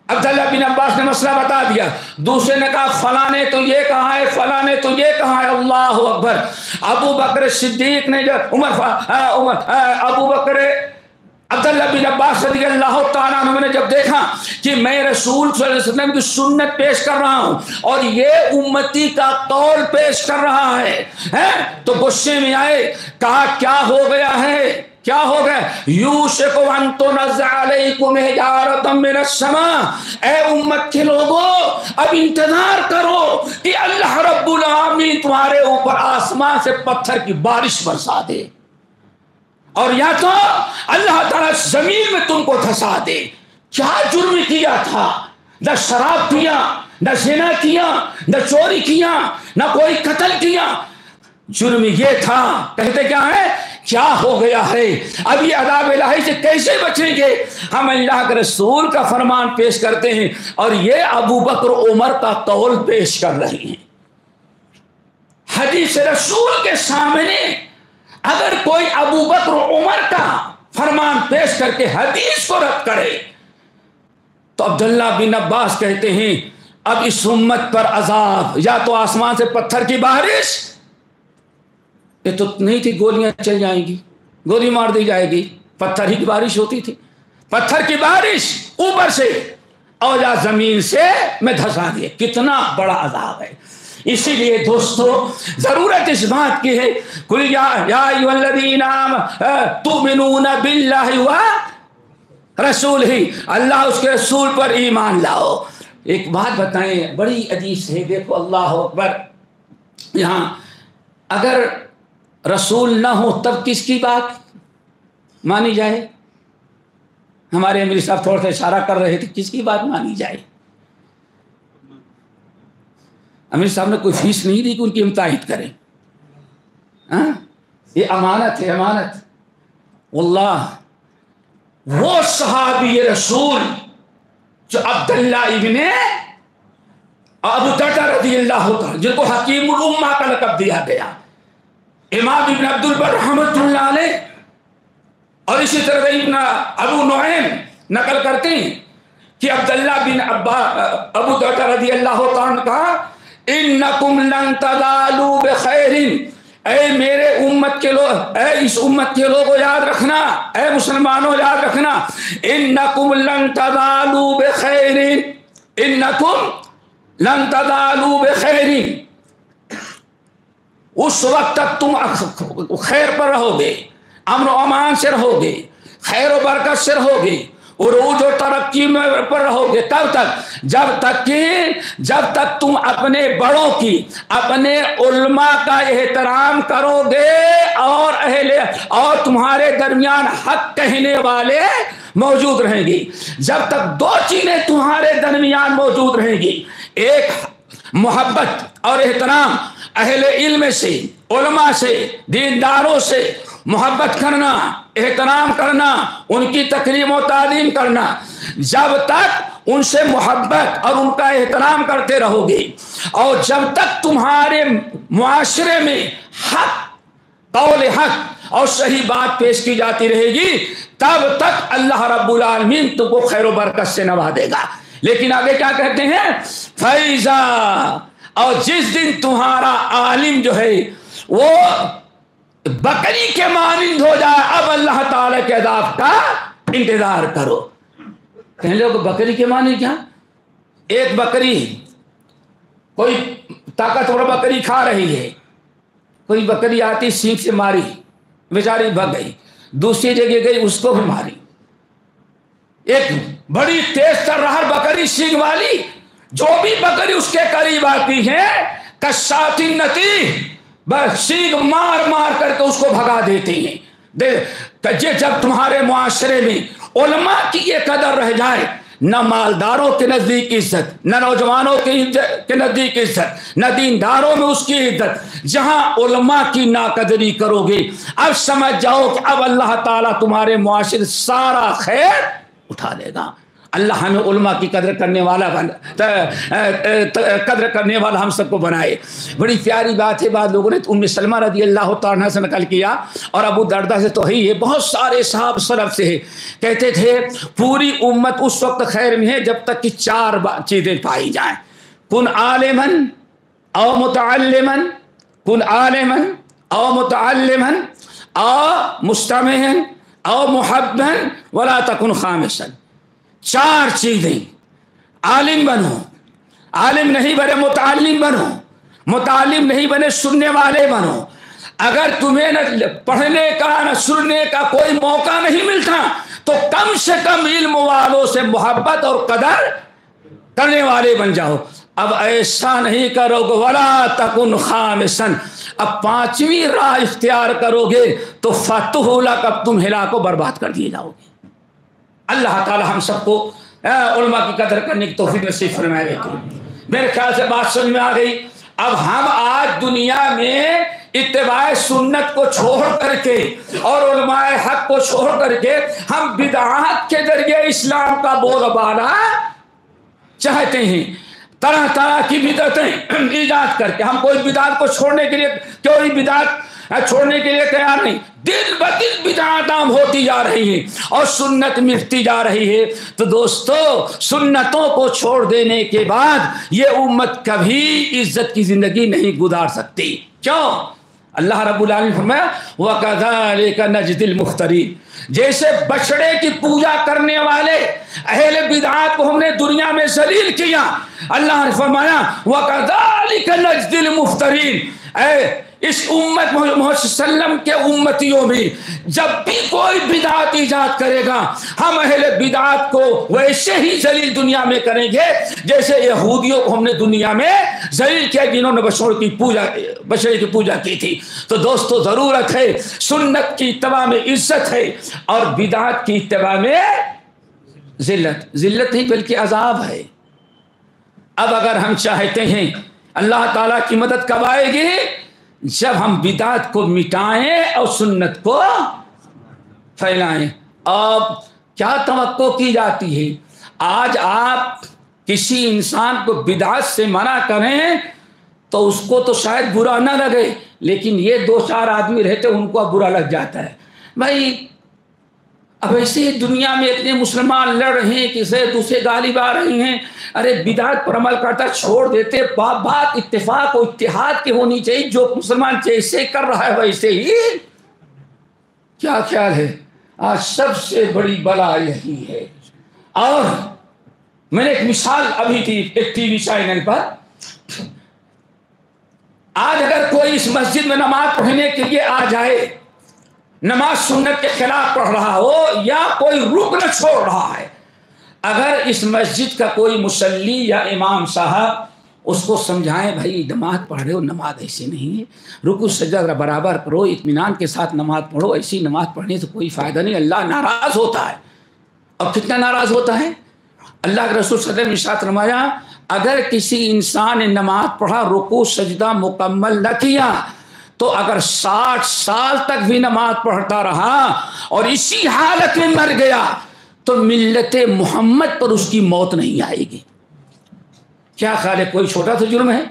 عبداللہ بن عباس نے مسئلہ بتا دیا، دوسرے نے کہا فلاں نے تو یہ کہا ہے، فلاں نے تو یہ کہا ہے، اللہ اکبر۔ ابو بکر صدیق نے عبداللہ بن عباس رضی اللہ تعالیٰ عنہ نے جب دیکھا کہ میں رسول صلی اللہ علیہ وسلم کی سنت پیش کر رہا ہوں اور یہ امتی کا قول پیش کر رہا ہے تو غصے میں آئے، کہا کیا ہو گیا ہے، کیا ہو گیا؟ یوشک ان تنزع علیکم حجارۃ من السماء، اے امت کے لوگوں اب انتظار کرو کہ اللہ رب العالمین تمہارے اوپر آسمان سے پتھر کی بارش برسا دے، اور یا تو اللہ تعالیٰ زمین میں تم کو دھسا دے۔ کیا جرم کیا تھا؟ نہ شراب پیا، نہ زنا کیا، نہ چوری کیا، نہ کوئی قتل کیا، جرم یہ تھا۔ کہتے کیا ہے؟ کیا ہو گیا ہے؟ اب یہ عذاب الہی سے کیسے بچیں گے؟ ہم اللہ کے رسول کا فرمان پیش کرتے ہیں اور یہ ابو بکر عمر کا قول پیش کر رہے ہیں۔ حدیث رسول کے سامنے اگر کوئی ابو بکر عمر کا فرمان پیش کر کے حدیث کو رد کرے تو عبداللہ بن عباس کہتے ہیں اب اس امت پر عذاب، یا تو آسمان سے پتھر کی بارش، یہ تو نہیں تھی گولیاں چل جائیں گی، گولی مار دی جائے گی، پتھر ہی کی بارش ہوتی تھی، پتھر کی بارش اوپر سے اور یا زمین سے میں دھسا دیا، کتنا بڑا عذاب ہے۔ اسی لیے دوستو ضرورت اس بات کی ہے، قل یا ایھا الذین تؤمنون باللہ و رسولہ، اللہ اس کے رسول پر ایمان لاؤ۔ ایک بات بتائیں بڑی عجیب ہے، دیکھو اللہ اکبر، یہاں اگر رسول نہ ہو تب کس کی بات مانی جائے؟ ہمارے امیر صاحب تھوڑا سا اشارہ کر رہے تھے، کس کی بات مانی جائے؟ امیر صاحب نے کوئی فیس نہیں دی کہ ان کی امتحان کریں، یہ امانت ہے، امانت۔ واللہ وہ صحابی رسول جو عبداللہ ابن ابو دردہ رضی اللہ عنہ، جن کو حکیم الامہ کا لقب دیا گیا، امام ابن عبد البر رحمۃ اللہ علیہ اور اسی طرح ابن ابو نعیم نقل کرتے ہیں کہ عبداللہ بن ابو دردہ رضی اللہ عنہ کہا انکم لن تزالوا بخیر، اے میرے امت کے لوگ، اے اس امت کے لوگوں یاد رکھنا، اے مسلمانوں یاد رکھنا، انکم لن تزالوا بخیر، انکم لن تزالوا بخیر، اس وقت تک تم خیر پر رہو گے، امن و امان سے رہو گے، خیر و برکت سے رہو گے، عروج و ترقی میں پر رہو گے۔ کب تک؟ جب تک تم اپنے بڑوں کی، اپنے علماء کا احترام کرو گے اور تمہارے درمیان حق کہنے والے موجود رہیں گی۔ جب تک دو چیزیں تمہارے درمیان موجود رہیں گی، ایک محبت اور احترام، اہل علم سے، علماء سے، دینداروں سے محبت کرنا، احترام کرنا، ان کی تکریم و تعظیم کرنا، جب تک ان سے محبت اور ان کا احترام کرتے رہو گے اور جب تک تمہارے معاشرے میں حق، قول حق اور صحیح بات پیش کی جاتی رہے گی، تب تک اللہ رب العالمین تم کو خیر و برکت سے نوازے گا۔ لیکن آگے کیا کہتے ہیں؟ فیضا، اور جس دن تمہارا عالم جو ہے وہ بکری کے مانند ہو جائے، اب اللہ تعالی کے عذاب کا انتظار کرو۔ کہنے لوگ بکری کے مانند کیا؟ ایک بکری، کوئی طاقتور بکری کھا رہی ہے، کوئی بکری آتی سینگ سے ماری، بیچاری بھگ گئی، دوسری جگہ گئی اس کو بھی ماری۔ ایک بڑی تیز ترہر بکری سینگ والی، جو بھی بکری اس کے قریب آتی ہے کشات النتی، بس سینگ مار مار کر کے اس کو بھگا دیتے ہیں۔ جب تمہارے معاشرے میں علماء کی یہ قدر رہ جائے، نہ مالداروں کے نزدیک عزت، نہ نوجوانوں کے نزدیک عزت، نہ دینداروں میں اس کی عزت، جہاں علماء کی ناقدری کرو گے، اب سمجھ جاؤ کہ اب اللہ تعالیٰ تمہارے معاشرے سارا خیر اٹھا لے گا۔ اللہ ہمیں علماء کی قدر کرنے والا ہم سب کو بنائے۔ بڑی پیاری بات ہے، بعض لوگوں نے ام سلمہ رضی اللہ تعالیٰ عنہا سے نقل کیا اور ابو دردہ سے تو ہے، بہت سارے صحابہ سلف سے ہے، کہتے تھے پوری امت اس وقت خیر میں ہے جب تک کہ 4 چیزیں پائی جائیں، کن عالما او متعلما، کن عالما او متعلما او مستمعا او محبا ولا تکن خامسا۔ 4 چیزیں، عالم بنو، عالم نہیں بنے متعلم بنو، متعلم نہیں بنے سننے والے بنو۔ اگر تمہیں نہ پڑھنے کا نہ سننے کا کوئی موقع نہیں ملتا تو کم سے کم علم والوں سے محبت اور قدر کرنے والے بن جاؤ۔ اب ایسا نہیں کرو گے، ولا تکن خامسا، اب 5ویں راہ اختیار کرو گے تو فتح اب تم ہلاک و برباد کر دیے جاؤ گے۔ اللہ تعالی ہم سب کو علماء کی قدر کرنے کی توفیق نصیب فرمائے گا۔ میرے خیال سے بات سمجھ میں آ گئی۔ اب ہم آج دنیا میں اتباع سنت کو چھوڑ کر کے اور علماء حق کو چھوڑ کر کے ہم بدعات کے ذریعے اسلام کا بول بالا چاہتے ہیں، طرح طرح کی بدعتیں ایجاد کر کے۔ ہم کوئی بدعت کو چھوڑنے کے لیے چھوڑنے کے لیے تیار نہیں، دل بدل بدعات عام ہوتی جا رہی ہیں اور سنت مٹتی جا رہی ہے۔ تو دوستو، سنتوں کو چھوڑ دینے کے بعد یہ امت کبھی عزت کی زندگی نہیں گزار سکتی۔ کیوں؟ اللہ رب العالمین فرمایا وَكَذَلِكَ نَجْزِي الْمُفْتَرِينَ، جیسے بچڑے کی پوجا کرنے والے اہل بدعات کو ہم نے دنیا میں ذلیل کیا، اللہ نے فرمایا وَكَذَلِكَ نَجْزِي الْمُفْتَرِينَ، اے اس امت محمد صلی اللہ علیہ وسلم کے امتیوں بھی جب بھی کوئی بدعت ایجاد کرے گا ہم اہل بدعات کو ویسے ہی ذلیل دنیا میں کریں گے جیسے یہودیوں کو ہم نے دنیا میں ذلیل کیا جنہوں نے بچڑے کی پوجا کی تھی۔ تو دوستو، ضرورت ہے سنت کی اتباع میں عزت ہے اور بدعت کی اتباع میں ذلت نہیں بلکہ عذاب ہے۔ اب اگر ہم چاہتے ہیں اللہ تعالیٰ کی مدد کب آئے گی؟ جب ہم بدعت کو مٹائیں اور سنت کو پھیلائیں۔ اب کیا توقع کی جاتی ہے؟ آج آپ کسی انسان کو بدعت سے منع کریں تو اس کو تو شاید برا نہ لگے، لیکن یہ 2-4 آدمی رہتے ان کو برا لگ جاتا ہے۔ بھائی اب ایسے دنیا میں اتنے مسلمان لڑ رہے ہیں، کسی دوسرے غالب آ رہے ہیں، ارے بدعت پر عمل کرتا چھوڑ دیتے۔ بات اتفاق و اتحاد کی ہونی چاہیے، جو مسلمان جیسے کر رہا ہے ویسے ہی۔ کیا خیال ہے؟ آج سب سے بڑی بلا یہی ہے۔ اور میں نے ایک مثال ابھی تھی ایک ٹی وی چینل پر، آج اگر کوئی اس مسجد میں نماز پڑھنے کے لیے آ جائے، نماز سنت کے خلاف پڑھ رہا ہو یا کوئی رکن چھوڑ رہا ہے، اگر اس مسجد کا کوئی مصلی یا امام صاحب اس کو سمجھائیں بھائی نماز پڑھ رہے ہو، نماز ایسے نہیں ہے، رکوع سجدہ برابر کرو، اطمینان کے ساتھ نماز پڑھو، ایسی نماز پڑھنے سے کوئی فائدہ نہیں، اللہ ناراض ہوتا ہے۔ اور کتنا ناراض ہوتا ہے؟ اللہ کے رسول صلی اللہ علیہ وسلم نے ارشاد فرمایا اگر کسی انسان نے نماز پڑھا، رکوع سجدہ مکمل نہ کیا، تو اگر 60 سال تک بھی نماز پڑھتا رہا اور اسی حالت میں مر گیا تو ملت محمد پر اس کی موت نہیں آئے گی۔ کیا خیال ہے؟ کوئی چھوٹا سا جرم ہے؟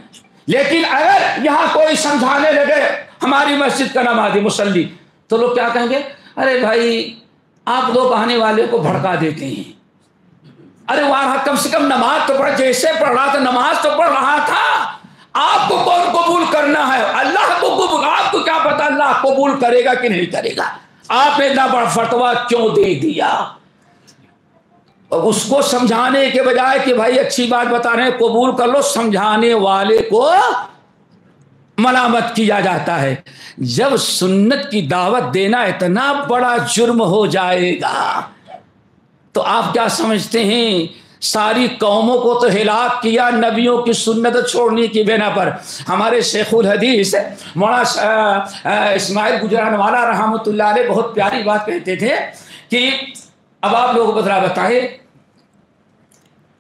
لیکن اگر یہاں کوئی سمجھانے لگے ہماری مسجد کا نمازی مصلی، تو لوگ کیا کہیں گے؟ ارے بھائی آپ لوگ آنے والے کو بھڑکا دیتے ہیں، ارے وہاں کم سے کم نماز تو پڑھ، جیسے پڑھ رہا تھا نماز تو پڑھ رہا تھا، آپ کو کون قبول کرنا ہے؟ اللہ کو قبول، آپ کو کیا پتا اللہ قبول کرے گا کہ نہیں کرے گا؟ آپ نے اتنا بڑا فتویٰ کیوں دے دیا؟ اور اس کو سمجھانے کے بجائے کہ بھائی اچھی بات بتا رہے ہیں قبول کر لو، سمجھانے والے کو ملامت کیا جاتا ہے۔ جب سنت کی دعوت دینا اتنا بڑا جرم ہو جائے گا تو آپ کیا سمجھتے ہیں ساری قوموں کو تو ہلاک کیا نبیوں کی سنت چھوڑنے کی بنا پر۔ ہمارے شیخ الحدیث مولانا اسماعیل گجران والا رحمۃ اللہ علیہ بہت پیاری بات کہتے تھے کہ اب آپ لوگ بتائیں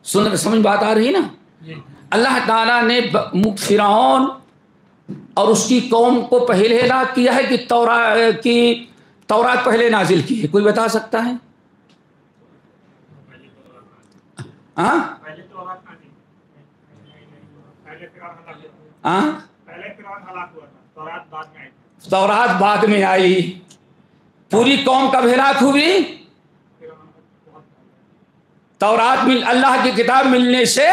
سنت سمجھ بات آ رہی نا؟ اللہ تعالیٰ نے فرعون اور اس کی قوم کو پہلے ہلاک کیا ہے کہ تورات پہلے نازل کی ہے؟ کوئی بتا سکتا ہے؟ ہاں تورات بعد میں آئی. پوری قوم کب ہلاک ہوئی؟ تورات اللہ کی کتاب ملنے سے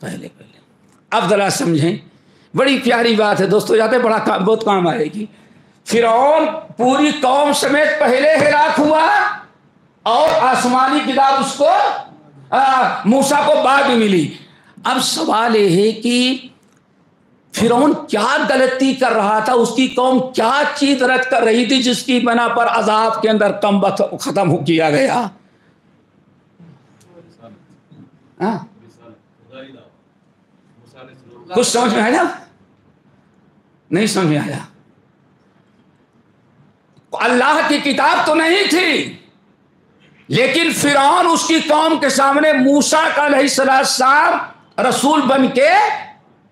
پہلے. اب ذرا سمجھیں، بڑی پیاری بات ہے دوستو، جاتے بڑا بہت کام آئے گی. فرعون پوری قوم سمیت پہلے ہلاک ہوا اور آسمانی کتاب اس کو موسیٰ کو بعد میں ملی. اب سوال یہ ہے کہ فرعون کیا غلطی کر رہا تھا، اس کی قوم کیا چیز رد کر رہی تھی جس کی بنا پر عذاب کے اندر کم وقت ختم کیا گیا؟ کچھ سمجھ میں آیا؟ نہیں سمجھ میں آیا. اللہ کی کتاب تو نہیں تھی، لیکن فرعون اس کی قوم کے سامنے موسیٰ علیہ السلام رسول بن کے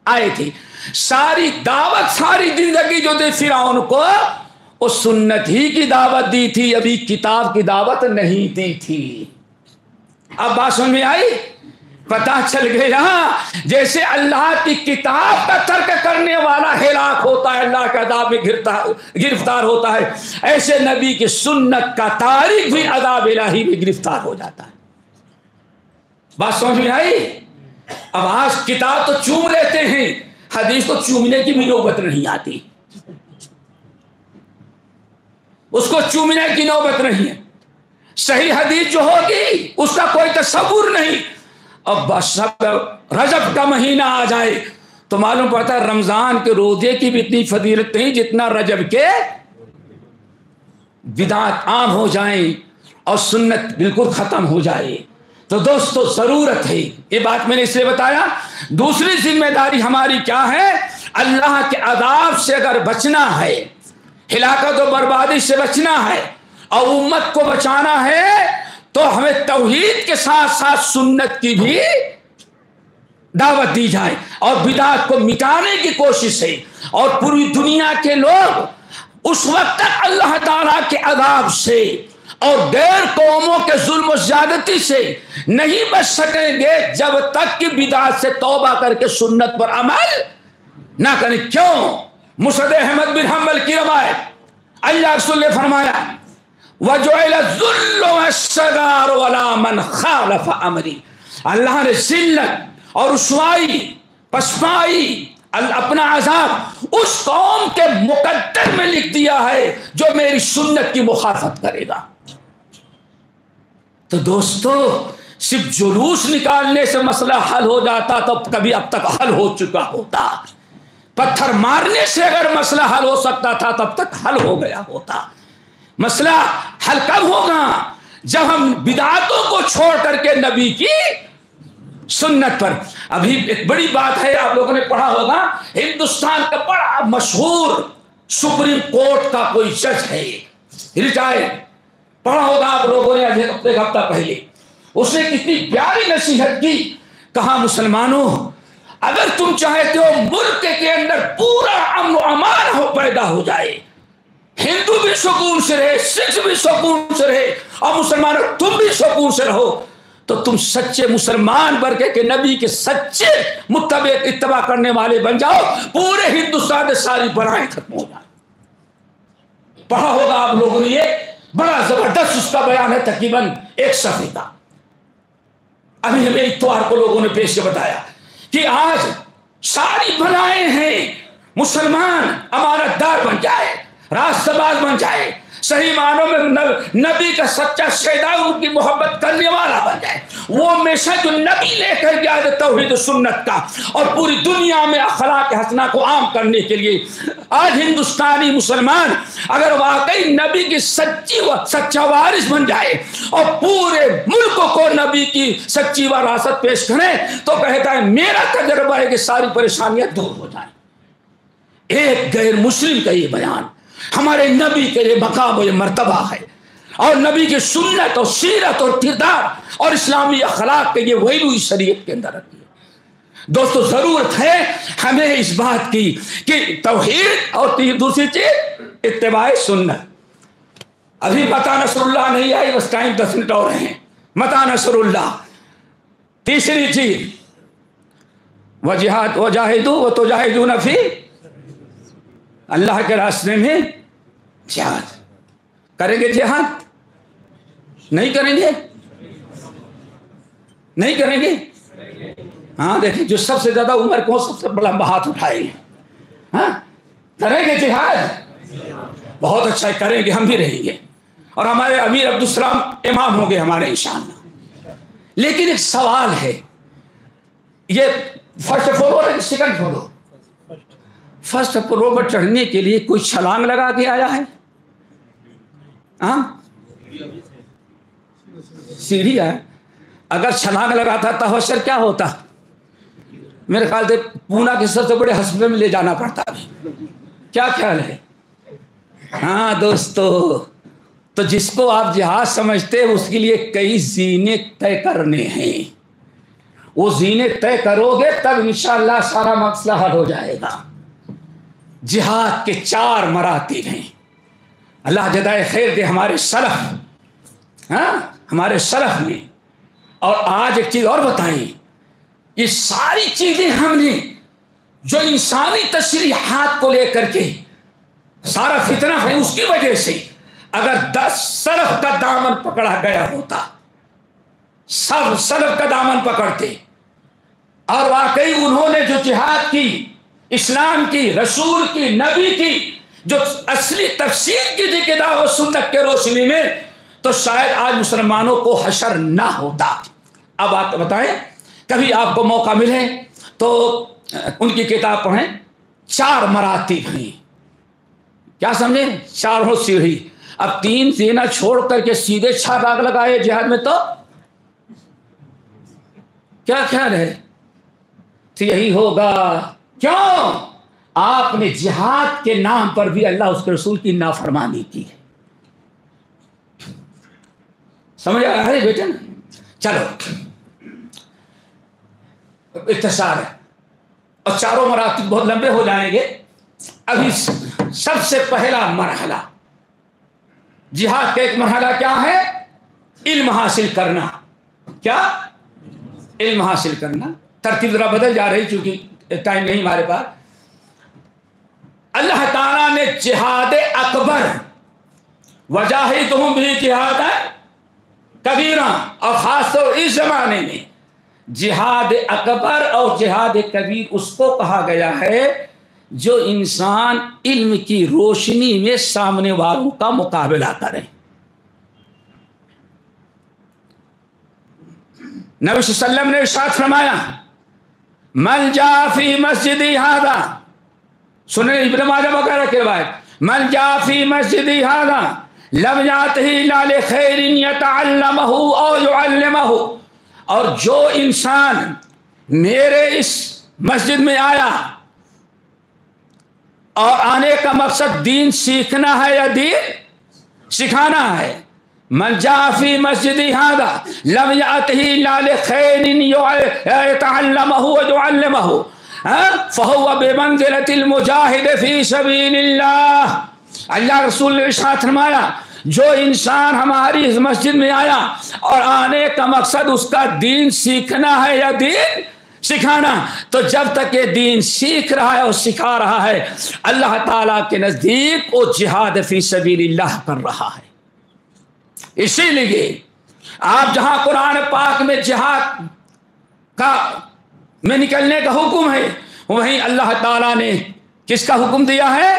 آئے تھے. ساری دعوت، ساری زندگی جو دی فرعون کو، وہ سنت ہی کی دعوت دی تھی، ابھی کتاب کی دعوت نہیں دی تھی. اب بات سمجھ میں آئی؟ پتہ چل گیا جیسے اللہ کی کتاب کا ترک کرنے والا ہلاک ہوتا ہے، اللہ کے عذاب میں گرفتار ہوتا ہے، ایسے نبی کی سنت کا تارک بھی عذاب الہی میں گرفتار ہو جاتا ہے. بات سمجھ میں آئی؟ اب آج کتاب تو چوم لیتے ہیں، حدیث کو چومنے کی بھی نوبت نہیں آتی، اس کو چومنے کی نوبت نہیں ہے. صحیح حدیث جو ہوگی اس کا کوئی تصور نہیں. اب بس رجب کا مہینہ آ جائے تو معلوم پڑتا ہے رمضان کے روزے کی بھی اتنی فضیلت نہیں جتنا رجب کے. بدعات عام ہو جائیں اور سنت بالکل ختم ہو جائے. تو دوستو ضرورت ہے، یہ بات میں نے اس لیے بتایا. دوسری ذمہ داری ہماری کیا ہے؟ اللہ کے عذاب سے اگر بچنا ہے، ہلاکت و بربادی سے بچنا ہے اور امت کو بچانا ہے تو ہمیں توحید کے ساتھ ساتھ سنت کی بھی دعوت دی جائے اور بدعات کو مٹانے کی کوشش ہے. اور پوری دنیا کے لوگ اس وقت تک اللہ تعالیٰ کے عذاب سے اور غیر قوموں کے ظلم و زیادتی سے نہیں بچ سکیں گے جب تک کہ بدعات سے توبہ کر کے سنت پر عمل نہ کریں. کیوں؟ مسند احمد بن حنبل کی روایت، اللہ رسول نے فرمایا وَجُعِلَ الذُّلُّ وَالصَّغَارُ عَلَىٰ مَنْ خَالَفَ أَمْرِي. اللہ نے ذلت اور رسوائی، پسپائی، اپنا عذاب اس قوم کے مقدر میں لکھ دیا ہے جو میری سنت کی مخالفت کرے گا. تو دوستو صرف جلوس نکالنے سے مسئلہ حل ہو جاتا تو کبھی اب تک حل ہو چکا ہوتا. پتھر مارنے سے اگر مسئلہ حل ہو سکتا تھا تب تک حل ہو گیا ہوتا. مسئلہ حل کب ہوگا؟ جب ہم بدعاتوں کو چھوڑ کر کے نبی کی سنت پر. ابھی ایک بڑی بات ہے، آپ لوگوں نے پڑھا ہوگا، ہندوستان کا بڑا مشہور سپریم کورٹ کا کوئی جج ہے، ریٹائر، پڑھا ہوگا آپ لوگوں نے ایک ہفتہ پہلے. اس نے کتنی پیاری نصیحت کی، کہا مسلمانوں اگر تم چاہتے ہو ملک کے اندر پورا امن و امان پیدا ہو جائے، ہندو بھی سکون سے رہے، سکھ بھی سکون سے رہے اور مسلمان تم بھی سکون سے رہو، تو تم سچے مسلمان بن کے نبی کے سچے متبع اتباع کرنے والے بن جاؤ، پورے ہندوستان میں ساری بلائیں ختم ہو جائیں. پڑھا ہوگا آپ لوگوں نے، یہ بڑا زبردست اس کا بیان ہے، تقریباً 1 صفحے کا. ابھی ہمیں اتوار کو لوگوں نے پیش کے بتایا کہ آج ساری بلائیں ہیں، مسلمان امانت دار بن جائے، راستہ باز بن جائے، صحیح معنوں میں نبی کا سچا شیدا، ان کی محبت کرنے والا بن جائے. وہ ہمیشہ جو نبی لے کر گیا ہے توحید و سنت کا، اور پوری دنیا میں اخلاق حسنہ کو عام کرنے کے لیے آج ہندوستانی مسلمان اگر واقعی نبی کی سچا وارث بن جائے اور پورے ملک کو نبی کی سچی وراثت پیش کرے تو کہتا ہے میرا تجربہ ہے کہ ساری پریشانیاں دور ہو جائیں. ایک غیر مسلم کا یہ بیان ہمارے نبی کے لیے مقام و یہ مرتبہ ہے، اور نبی کی سنت اور سیرت اور کردار اور اسلامی اخلاق کے یہ ویلو اس شریعت کے اندر رکھی ہے. دوستو ضرورت ہے ہمیں اس بات کی کہ توحید اور دوسری چیز اتباع سنت. ابھی متا نصر اللہ نہیں آئی، بس ٹائم 10 منٹ اور ہیں. متا نصر اللہ تیسری چیز وجہاد وجاہدوا وتجاہدون فی اللہ کے راستے میں جہاد کریں گے. جہاد نہیں کریں گے؟ نہیں کریں گے. ہاں دیکھیں جو سب سے زیادہ عمر کو سب سے بڑا ہاتھ اٹھائے گے. ہاں کریں گے جہاد؟ بہت اچھا کریں گے، ہم بھی رہیں گے اور ہمارے امیر عبدالسلام امام ہوں گے ہمارے انشاءاللہ. لیکن ایک سوال ہے، یہ فرسٹ فلور ہے سیکنڈ فلور؟ فرسٹ فلور پر چڑھنے کے لیے کوئی چھلانگ لگا کے آیا ہے؟ ہاں سیڑھی ہے. اگر چھلانگ لگاتا تو حشر کیا ہوتا؟ میرے خیال سے پونا کے سب سے بڑے ہسپتال میں لے جانا پڑتا ہے. کیا خیال ہے؟ ہاں دوستو، تو جس کو آپ جہاد سمجھتے ہیں اس کے لیے کئی زینے طے کرنے ہیں. وہ زینے طے کرو گے تب انشاءاللہ سارا مسئلہ حل ہو جائے گا. جہاد کے 4 مراتب ہیں. اللہ جزائے خیر دے ہمارے سلف، ہاں ہمارے سلف نے. اور آج ایک چیز اور بتائیں، یہ ساری چیزیں ہم نے جو انسانی تشریحات کو لے کر کے سارا فتنہ ہے، اس کی وجہ سے اگر 10 سلف کا دامن پکڑا گیا ہوتا، سب سلف کا دامن پکڑتے اور واقعی انہوں نے جو جہاد کی، اسلام کی، رسول کی، نبی کی جو اصلی تفسیر کی تھی کتاب و سنت کے روشنی میں، تو شاید آج مسلمانوں کو حشر نہ ہوتا. اب آپ بتائیں، کبھی آپ کو موقع ملے تو ان کی کتاب پڑھیں. 4 مراتب ہیں. کیا سمجھے؟ 4 سیڑھی. اب 3 زینہ چھوڑ کر کے سیدھے 6 داغ لگائے جہاد میں تو کیا خیال ہے؟ تو یہی ہوگا. کیوں؟ آپ نے جہاد کے نام پر بھی اللہ اس کے رسول کی نافرمانی کی ہے. سمجھ آ رہا ہے بیٹا؟ چلو اختصار ہے اور 4 مراتب بہت لمبے ہو جائیں گے. ابھی سب سے پہلا مرحلہ جہاد کا ایک مرحلہ کیا ہے؟ علم حاصل کرنا. کیا؟ علم حاصل کرنا. ترتیب ذرا بدل جا رہی چونکہ ٹائم نہیں ہمارے پاس. اللہ تعالیٰ نے جہاد اکبر وجاہدہم بھی جہاد کبیرہ، اور خاص طور اس زمانے میں جہاد اکبر اور جہاد کبیر اس کو کہا گیا ہے جو انسان علم کی روشنی میں سامنے والوں کا مقابلہ کرے. نبی صلی اللہ علیہ وسلم نے ارشاد فرمایا من جاء فی مسجدی ھذا، سنن ابن ماجہ وغیرہ کی روایت، من جاء فی مسجدی ھذا لم یاتہ الا لخیر یتعلمہ او یعلمہ، اور جو انسان میرے اس مسجد میں آیا اور آنے کا مقصد دین سیکھنا ہے یا دین سکھانا ہے، من جاء فی مسجدی ھذا لم یاتہ الا لخیر یتعلمہ ویعلمہ فہو بمنزلۃ المجاہد فی سبیل اللہ. اللہ رسول نے ارشاد فرمایا جو انسان ہماری اس مسجد میں آیا اور آنے کا مقصد اس کا دین سیکھنا ہے یا دین سکھانا، تو جب تک یہ دین سیکھ رہا ہے اور سکھا رہا ہے اللہ تعالیٰ کے نزدیک وہ جہاد فی سبیل اللہ کر رہا ہے. اسی لیے آپ جہاں قرآن پاک میں جہاد کا میں نکلنے کا حکم ہے، وہیں اللہ تعالیٰ نے کس کا حکم دیا ہے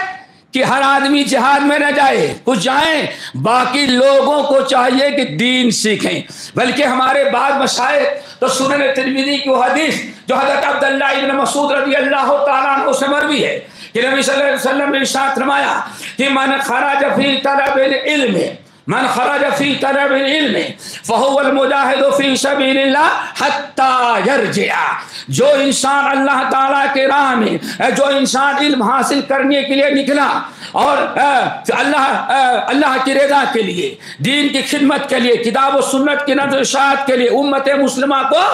کہ ہر آدمی جہاد میں نہ جائے، کچھ جائیں، باقی لوگوں کو چاہیے کہ دین سیکھیں. بلکہ ہمارے بعض مشائخ تو سنن ترمذی کی وہ حدیث جو حضرت عبداللہ ابن مسعود رضی اللہ تعالیٰ عنہ سے مروی ہے کہ نبی صلی اللہ علیہ وسلم نے ارشاد فرمایا کہ من خرج فی طلب العلم، من خرج فی طلب العلم فهو المجاہد فی سبیل اللہ حتی یرجع. جو انسان اللہ تعالیٰ کے راہ میں، جو انسان علم حاصل کرنے کے لیے نکلا اور اللہ کی رضا کے لیے، دین کی خدمت کے لیے، کتاب و سنت کی نشر و اشاعت کے لیے، امت مسلمہ کو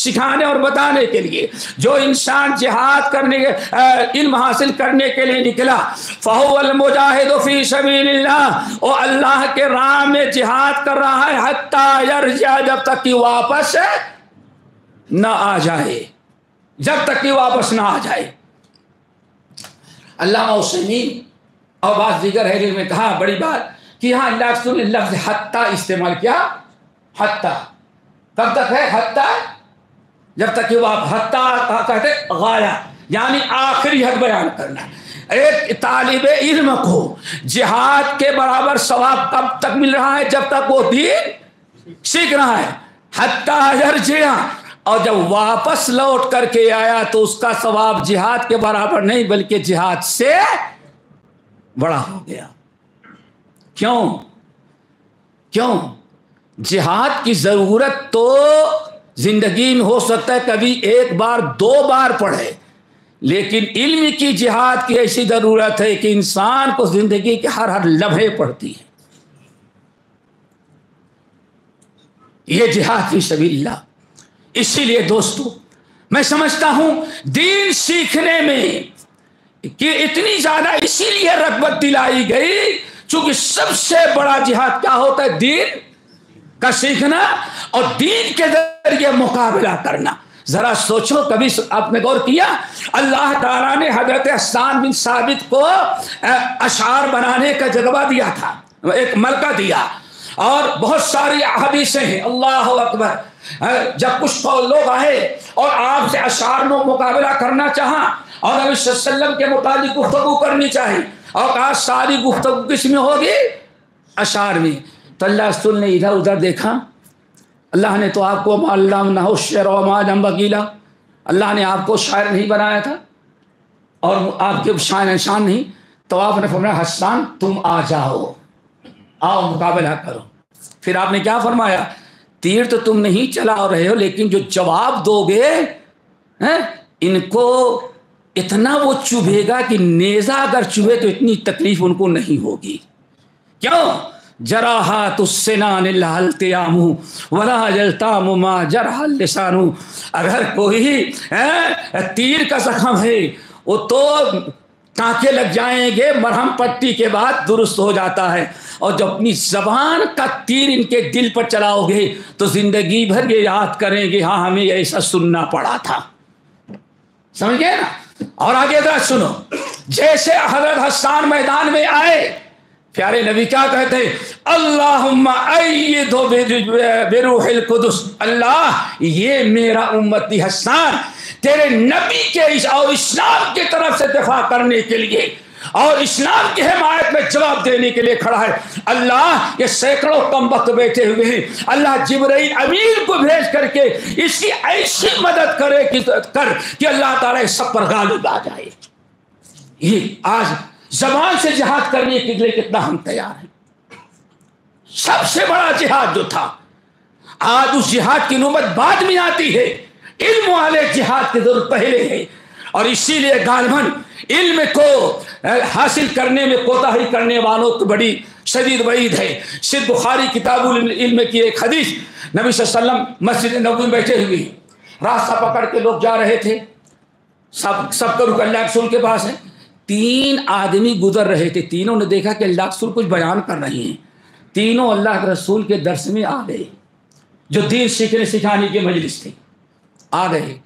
سکھانے اور بتانے کے لیے، جو انسان جہاد کرنے علم حاصل کرنے کے لیے نکلا، فهو المجاہد فی سبیل اللہ، اور اللہ کے راہ میں جہاد کر رہا ہے حتی یرجع، جب تک کہ واپس نہ آ جائے، جب تک کہ واپس نہ آ جائے۔ علامہ عثیمین اور بعض دیگر حیرین میں کہا بڑی بات کہ یہاں اللہ رسول نے لفظ حتیٰ استعمال کیا۔ حتیٰ کب تک ہے؟ حتیٰ جب تک کہ وہ حتیٰ کہتے غایہ، یعنی آخری حد بیان کرنا۔ ایک طالب علم کو جہاد کے برابر ثواب کب تک مل رہا ہے؟ جب تک وہ دین سیکھ رہا ہے۔ حتیٰ یرجع، اور جب واپس لوٹ کر کے آیا تو اس کا ثواب جہاد کے برابر نہیں بلکہ جہاد سے بڑا ہو گیا۔ کیوں؟ جہاد کی ضرورت تو زندگی میں ہو سکتا ہے کبھی ایک بار دو بار پڑھے، لیکن علم کی جہاد کی ایسی ضرورت ہے کہ انسان کو زندگی کے ہر لمحے پڑتی ہے۔ یہ جہاد فی سبیل اللہ۔ اسی لیے دوستو میں سمجھتا ہوں دین سیکھنے میں کہ اتنی زیادہ اسی لیے رغبت دلائی گئی چونکہ سب سے بڑا جہاد کیا ہوتا ہے؟ دین کا سیکھنا اور دین کے ذریعے مقابلہ کرنا۔ ذرا سوچو، کبھی آپ نے غور کیا اللہ تعالیٰ نے حضرت حسان بن ثابت کو اشعار بنانے کا جذبہ دیا تھا، ایک ملکہ دیا، اور بہت ساری حدیثیں ہیں۔ اللہ اکبر، جب کچھ لوگ آئے اور آپ سے اشعار میں مقابلہ کرنا چاہا اور نبی صلی اللہ علیہ وسلم کے متعلق گفتگو کرنی چاہی اور کہا ساری گفتگو کس میں ہوگی؟ اشعار میں۔ تو اللہ رسول نے ادھر ادھر دیکھا، اللہ نے تو آپ کو علمنہ الشعر وما ينبغي له، اللہ نے آپ کو شاعر نہیں بنایا تھا اور آپ کے شان نشان نہیں، تو آپ نے فرمایا حسان تم آ جاؤ، آؤ مقابلہ کرو۔ پھر آپ نے کیا فرمایا؟ تیر تو تم نہیں چلا رہے ہو لیکن جو جواب دو گے ان کو اتنا وہ چبھے گا کہ نیزہ اگر چبھے تو اتنی تکلیف ان کو نہیں ہوگی۔ کیوں؟ جراحات السنان الالتیام ولا یلتام ما جرح اللسان، اگر کوئی تیر کا زخم ہے وہ تو ٹانکے لگ جائیں گے، مرہم پٹی کے بعد درست ہو جاتا ہے، اور جب اپنی زبان کا تیر ان کے دل پر چلاؤ گے تو زندگی بھر یہ یاد کریں گے ہاں ہمیں ایسا سننا پڑا تھا۔ سمجھ گئے نا؟ اور آگے ذرا سنو، جیسے حضرت حسان میدان میں آئے، پیارے نبی کیا کہتے ہیں؟ اللہم ایدہ بروح القدس، اللہ یہ میرا امتی حسان تیرے نبی کے اور اسلام کی طرف سے دفاع کرنے کے لیے اور اسلام کی حمایت میں جواب دینے کے لیے کھڑا ہے۔ اللہ یہ سینکڑوں کم وقت بیٹھے ہوئے ہیں، اللہ جبرائیل امین کو بھیج کر کے اس کی ایسی مدد کرے کہ اللہ تعالیٰ اس سب پر غالب آ جائے۔ یہ آج زبان سے جہاد کرنے کے لیے کتنا ہم تیار ہیں۔ سب سے بڑا جہاد جو تھا، آج اس جہاد کی نوبت بعد میں آتی ہے، علم والے جہاد کی ضرورت پہلے ہے، اور اسی لیے غالباً علم کو حاصل کرنے میں کوتاہی کرنے والوں کو بڑی شدید وعید ہے۔ صرف بخاری کتاب العلم کی ایک حدیث، نبی صلی اللہ علیہ وسلم مسجد نبوی میں بیٹھے ہوئے، راستہ پکڑ کے لوگ جا رہے تھے، سب کا رخ اللہ کے رسول کے پاس ہے، 3 آدمی گزر رہے تھے، تینوں نے دیکھا کہ اللہ کے رسول کچھ بیان کر رہے ہیں، تینوں اللہ کے رسول کے درس میں آ گئے، جو دین سیکھنے سکھانے کی مجلس تھی، آ گئے۔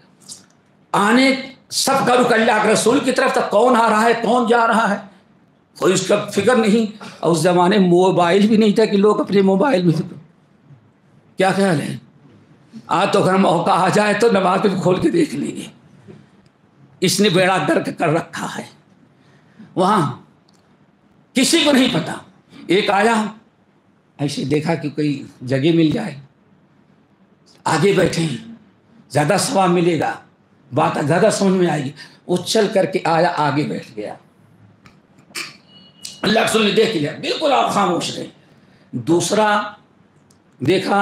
آنے سب کا رخ اللہ کے رسول کی طرف تھا، کون آ رہا ہے کون جا رہا ہے کوئی اس کا فکر نہیں، اور اس زمانے موبائل بھی نہیں تھا کہ لوگ اپنے موبائل میں، کیا خیال ہے آج تو اگر موقع آ جائے تو نماز بھی کھول کے دیکھ لیں گے، اس نے بیڑا گرک کر رکھا ہے، وہاں کسی کو نہیں پتا۔ ایک آیا ایسے دیکھا کہ کوئی جگہ مل جائے، آگے بیٹھے ہیں، زیادہ ثواب ملے گا، بات زیادہ سمجھ میں آئے گی، وہ چل کر کے آیا آگے بیٹھ گیا، اللہ کے رسول نے دیکھ لیا، بالکل آپ خاموش رہے۔ دوسرا دیکھا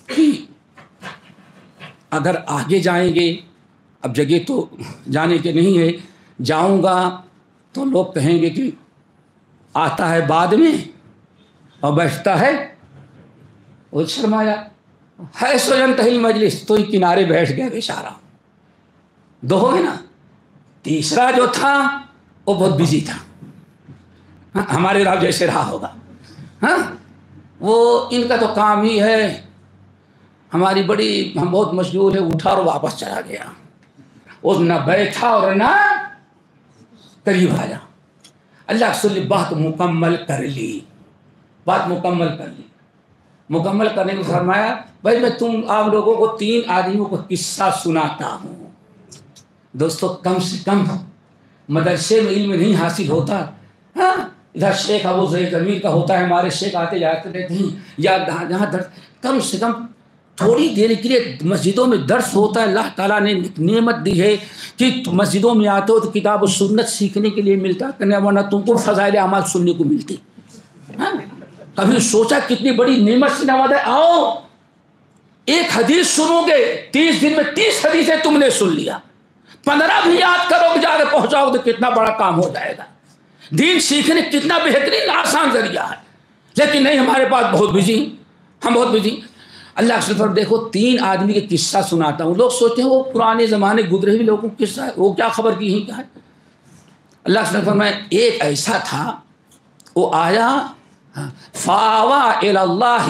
کہ اگر آگے جائیں گے، اب جگہ تو جانے کے نہیں ہے، جاؤں گا تو لوگ کہیں گے کہ آتا ہے بعد میں اور بیٹھتا ہے، وہ شرمایا، ہے سو ينتهي المجلس، تو ہی کنارے بیٹھ گئے بیچارہ، دو ہو گئے نا۔ تیسرا جو تھا وہ بہت بزی تھا، ہمارے رات جیسے رہا ہوگا، ہاں وہ ان کا تو کام ہی ہے ہماری ہم بہت مشہور ہے، اٹھا اور واپس چلا گیا، وہ نہ بیٹھا اور نہ قریب آیا۔ اللہ رسول نے بات مکمل کر لی، بات مکمل کر لی، مکمل کرنے کو فرمایا بھائی میں آپ لوگوں کو 3 آدمیوں کو قصہ سناتا ہوں۔ دوستو کم سے کم مدرسے میں علم نہیں حاصل ہوتا، ہاں ادھر شیخ ابو زید امیر کا ہوتا ہے، ہمارے شیخ آتے جاتے رہتے ہیں، یا جہاں درس، کم سے کم تھوڑی دیر کے لیے مسجدوں میں درس ہوتا ہے۔ اللہ تعالیٰ نے نعمت دی ہے کہ مسجدوں میں آتے ہو تو کتاب و سنت سیکھنے کے لیے ملتا ہے، ورنہ تم کو فضائل اعمال سننے کو ملتی۔ ہاں کبھی سوچا کتنی بڑی نعمت سے نوازا ہے؟ آؤ ایک حدیث سنو گے 30 دن میں 30 حدیثیں تم نے سن لیا، 15 بھی یاد کرو گے، جا کے پہنچاؤ تو کتنا بڑا کام ہو جائے گا۔ دین سیکھنے کتنا بہترین آسان ذریعہ ہے، لیکن نہیں، ہمارے پاس بہت بزی، ہم بہت بزی۔ اللہ کے پر دیکھو 3 آدمی کے قصہ سناتا ہوں، لوگ سوچتے ہیں وہ پرانے زمانے گزرے ہوئے لوگوں کو قصہ ہے، وہ کیا خبر کی ہیں کیا ہے۔ اللہ کے فرمایا ایک ایسا تھا، وہ آیا فاوا الی اللہ،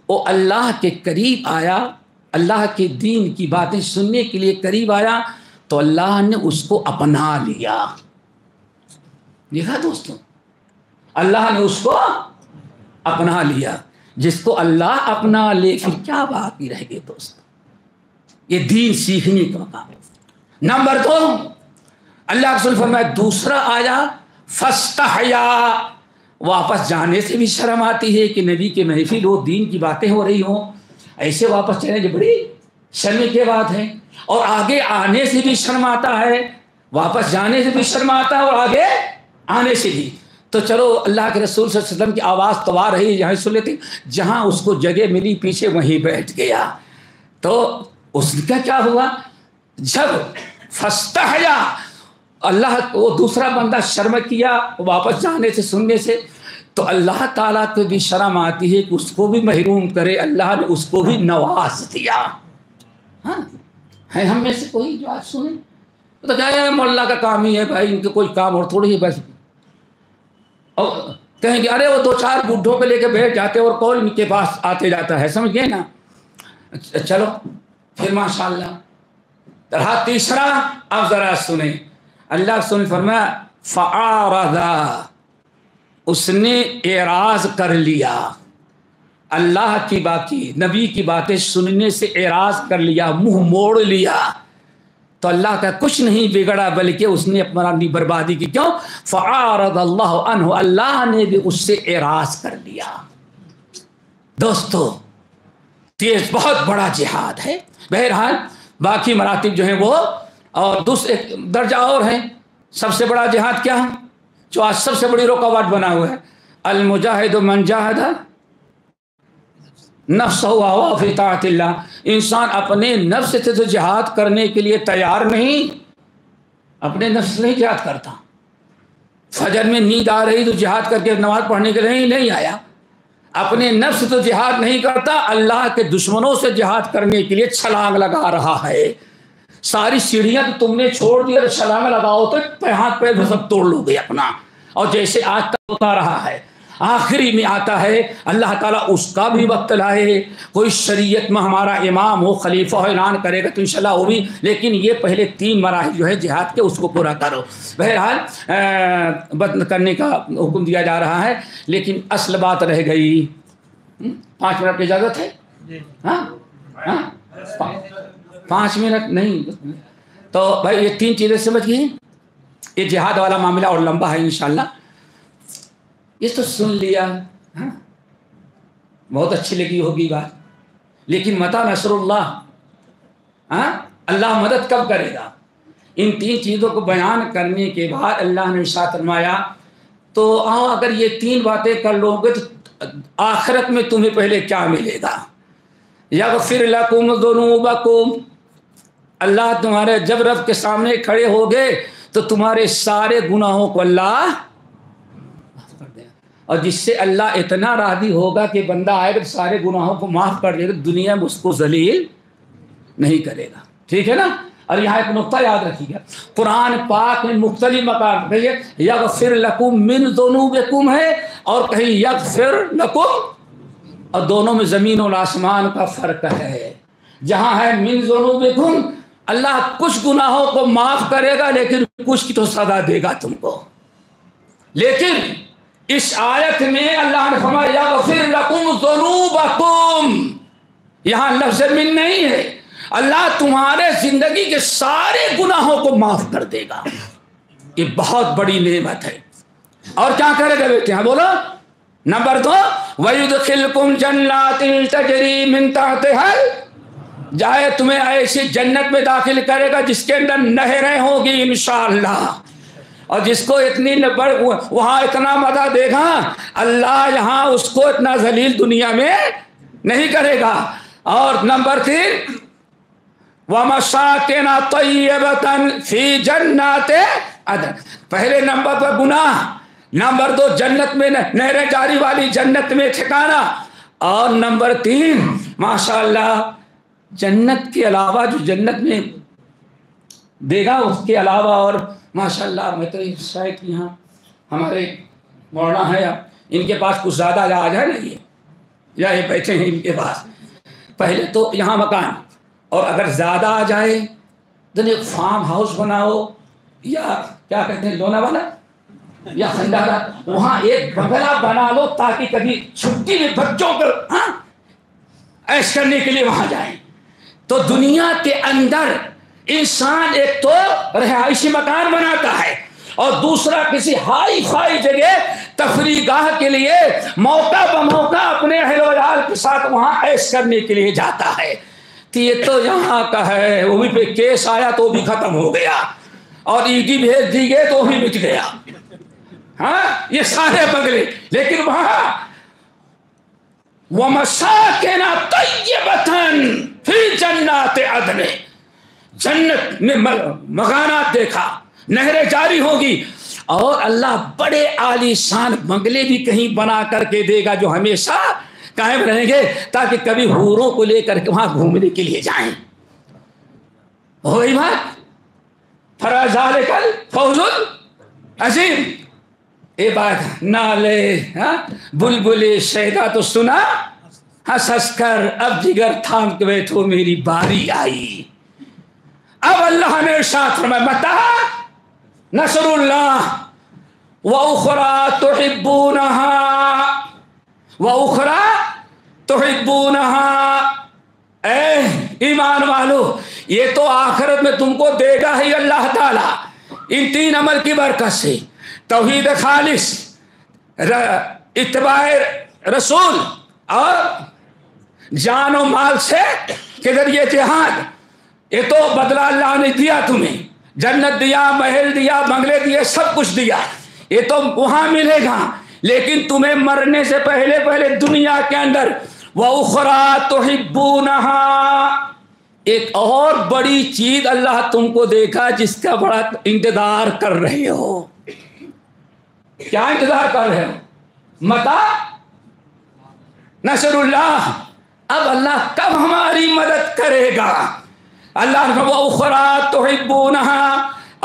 وہ اللہ کے قریب آیا، اللہ کے دین کی باتیں سننے کے لیے قریب آیا تو اللہ نے اس کو اپنا لیا۔ دیکھا دوستوں، اللہ نے اس کو اپنا لیا۔ جس کو اللہ اپنا لے پھر کیا باقی رہ گئے دوستوں؟ یہ دین سیکھنے کا کام۔ نمبر 2 اللہ رسول فرمایا دوسرا آیا فاستحیا، واپس جانے سے بھی شرم آتی ہے کہ نبی کے محفل ہو، دین کی باتیں ہو رہی ہوں، ایسے واپس چلیں جو بڑی شرم کی بات ہے، اور آگے آنے سے بھی شرم آتا ہے، واپس جانے سے بھی شرم آتا ہے اور آگے آنے سے بھی۔ تو چلو اللہ کے رسول صلی اللہ علیہ وسلم کی آواز تو آ رہی ہے، یہاں سن لیتے، جہاں اس کو جگہ ملی پیچھے وہیں بیٹھ گیا۔ تو اس کا کیا ہوا؟ جب فاستحیا، اللہ وہ دوسرا بندہ شرم کیا واپس جانے سے سننے سے، تو اللہ تعالیٰ کو بھی شرم آتی ہے کہ اس کو بھی محروم کرے، اللہ نے اس کو بھی نواز دیا۔ ہاں ہے ہم میں سے کوئی جو آج سنیں تو کیا ہے مولا کا کام ہی ہے بھائی، ان کے کوئی کام اور تھوڑی ہے بس، اور کہیں گے ارے وہ 2-4 بڈھوں پہ لے کے بیٹھ جاتے اور کون ان کے پاس آتے جاتا ہے، سمجھ گئے نا۔ چلو پھر ماشاءاللہ رہا تیسرا، اب ذرا سنیں، اللہ سن فرمایا فعارضا، اس نے اعراض کر لیا، اللہ کی باقی نبی کی باتیں سننے سے اعراض کر لیا، منہ موڑ لیا، تو اللہ کا کچھ نہیں بگڑا بلکہ اس نے اپنی بربادی کی۔ کیوں؟ فعارض اللہ عنہ، اللہ نے بھی اس سے اعراض کر لیا۔ دوستو یہ بہت بڑا جہاد ہے۔ بہرحال باقی مراتب جو ہیں وہ اور دوسرے درجہ اور ہیں۔ سب سے بڑا جہاد کیا ہے جو آج سب سے بڑی رکاوٹ بنا ہوا ہے؟ المجاہد من جاہد نفسہ فی طاعت اللہ، انسان اپنے نفس سے تو جہاد کرنے کے لیے تیار نہیں، اپنے نفس سے نہیں جہاد کرتا۔ فجر میں نیند آ رہی تو جہاد کر کے نماز پڑھنے کے لیے نہیں آیا، اپنے نفس تو جہاد نہیں کرتا، اللہ کے دشمنوں سے جہاد کرنے کے لیے چھلانگ لگا رہا ہے۔ ساری سیڑھیاں تو تم نے چھوڑ دیا، تو چھلانگ لگاؤ تو ہاتھ پیر سب توڑ لو گے اپنا، اور جیسے آج تک ہوتا رہا ہے۔ آخری میں آتا ہے اللہ تعالیٰ اس کا بھی وقت لائے، کوئی شریعت میں ہمارا امام ہو، خلیفہ ہو، اعلان کرے گا تو انشاءاللہ وہ بھی، لیکن یہ پہلے 3 مراحل جو ہے جہاد کے اس کو پورا کرو۔ بہرحال بطن کرنے کا حکم دیا جا رہا ہے، لیکن اصل بات رہ گئی۔ 5 منٹ کی اجازت ہے؟ ہاں 5 منٹ نہیں تو بھائی یہ 3 چیزیں سمجھ گئے۔ یہ جہاد والا معاملہ اور لمبا ہے انشاءاللہ، یہ تو سن لیا، ہاں بہت اچھی لگی ہوگی بات، لیکن متى نصر اللہ، ہاں اللہ مدد کب کرے گا؟ ان 3 چیزوں کو بیان کرنے کے بعد اللہ نے ارشاد فرمایا تو اگر یہ 3 باتیں کر لو گے تو آخرت میں تمہیں پہلے کیا ملے گا؟ یغفر لکم ذنوبکم، اللہ تمہارے جب رب کے سامنے کھڑے ہوگے تو تمہارے سارے گناہوں کو اللہ معاف کر دے گا، اور جس سے اللہ اتنا راضی ہوگا کہ بندہ آئے گا سارے گناہوں کو معاف کر دے گا، دنیا میں اس کو ذلیل نہیں کرے گا۔ ٹھیک ہے نا؟ اور یہاں ایک نقطہ یاد رکھیے گا، قرآن پاک میں مختلف مقام کہیے یغفر لکم من ذنوبکم ہے، اور کہیں یغفر لکم اور دونوں میں زمین اور آسمان کا فرق ہے. جہاں ہے من ذنوبکم، اللہ کچھ گناہوں کو معاف کرے گا لیکن کچھ کی تو سزا دے گا تم کو. لیکن اس آیت میں اللہ نے فرمایا یغفر لکم ذنوبکم، یہاں لفظ من نہیں ہے. اللہ تمہارے زندگی کے سارے گناہوں کو معاف کر دے گا. یہ بہت بڑی نعمت ہے. اور کیا کرے گا بیٹے؟ ہاں بولو. نمبر 2 وَيُدْخِلْكُمْ جَنَّاتٍ تَجْرِي مِن تَحْتِهَا، جائے تمہیں ایسی جنت میں داخل کرے گا جس کے اندر نہریں ہوگی انشاءاللہ. اور جس کو اتنی وہاں اتنا مزہ دے گا اللہ، یہاں اس کو اتنا ذلیل دنیا میں نہیں کرے گا. اور نمبر 3 وَمَسَاكِنَ طَيِّبَةً فِي جَنَّاتِ عَدْنٍ، پہلے نمبر پر گناہ، نمبر 2 جنت میں نہریں جاری والی جنت میں ٹھکانا، اور نمبر 3 ماشاءاللہ جنت کے علاوہ جو جنت میں دے گا اس کے علاوہ. اور ماشاءاللہ میں تو شاید یہاں ہمارے مولانا ہے، ان کے پاس کچھ زیادہ علاج ہے نا، یہ بیٹھے ہیں ان کے پاس. پہلے تو یہاں مکان، اور اگر زیادہ آ جائے تو ایک فارم ہاؤس بناؤ، یا کیا کہتے ہیں لونا والا یا خندارا، وہاں ایک بنگلہ بنا لو تاکہ کبھی چھٹی میں بچوں کو عیش کرنے کے لیے وہاں جائیں. تو دنیا کے اندر انسان ایک تو رہائشی مکان بناتا ہے، اور دوسرا کسی ہائی فائی جگہ تفریح گاہ کے لیے موقع بموقع اپنے اہل و عیال کے ساتھ وہاں عیش کرنے کے لیے جاتا ہے. تو یہ تو یہاں کا ہے، وہ بھی پہ کیس آیا تو بھی ختم ہو گیا، اور ایڈی بھیج دی گئے تو بھی مٹ گیا. ہاں یہ سارے بگلے. لیکن وہاں وَمَسَاكِنَ طَيِّبَةً فِي جَنَّاتِ عَدْنٍ، جنت میں مکانات دیکھا، نہریں جاری ہوگی، اور اللہ بڑے عالی شان بنگلے بھی کہیں بنا کر کے دے گا جو ہمیشہ قائم رہیں گے، تاکہ کبھی حوروں کو لے کر کے وہاں گھومنے کے لیے جائیں. ہوئی بات. فَذَلِكَ الْفَوْزُ الْعَظِيمُ. یہ بات نالے بلبل شیدا تو سنا ہنس ہنس کر، اب جگر تھام کے بیٹھو میری باری آئی. اب اللہ نے ارشاد فرمایا متى نصر اللہ وأخرى تحبونها اے ایمان والو، یہ تو آخرت میں تم کو دے گا ہی اللہ تعالیٰ ان 3 عمل کی برکت سے: توحید خالص، اتباع رسول، اور جان و مال سے کے ذریعے جہاد. یہ تو بدلہ اللہ نے دیا تمہیں، جنت دیا، محل دیا، بنگلے دیے، سب کچھ دیا. یہ تو وہاں ملے گا، لیکن تمہیں مرنے سے پہلے دنیا کے اندر وَأُخْرَى تُحِبُّونَهَا، ایک اور بڑی چیز اللہ تم کو دیکھا جس کا بڑا انتظار کر رہے ہو. کیا انتظار کر رہے ہو؟ متا نصر اللہ، اب اللہ کب ہماری مدد کرے گا. اللہ نے وَأُخْرَى تُحِبُّونَهَا،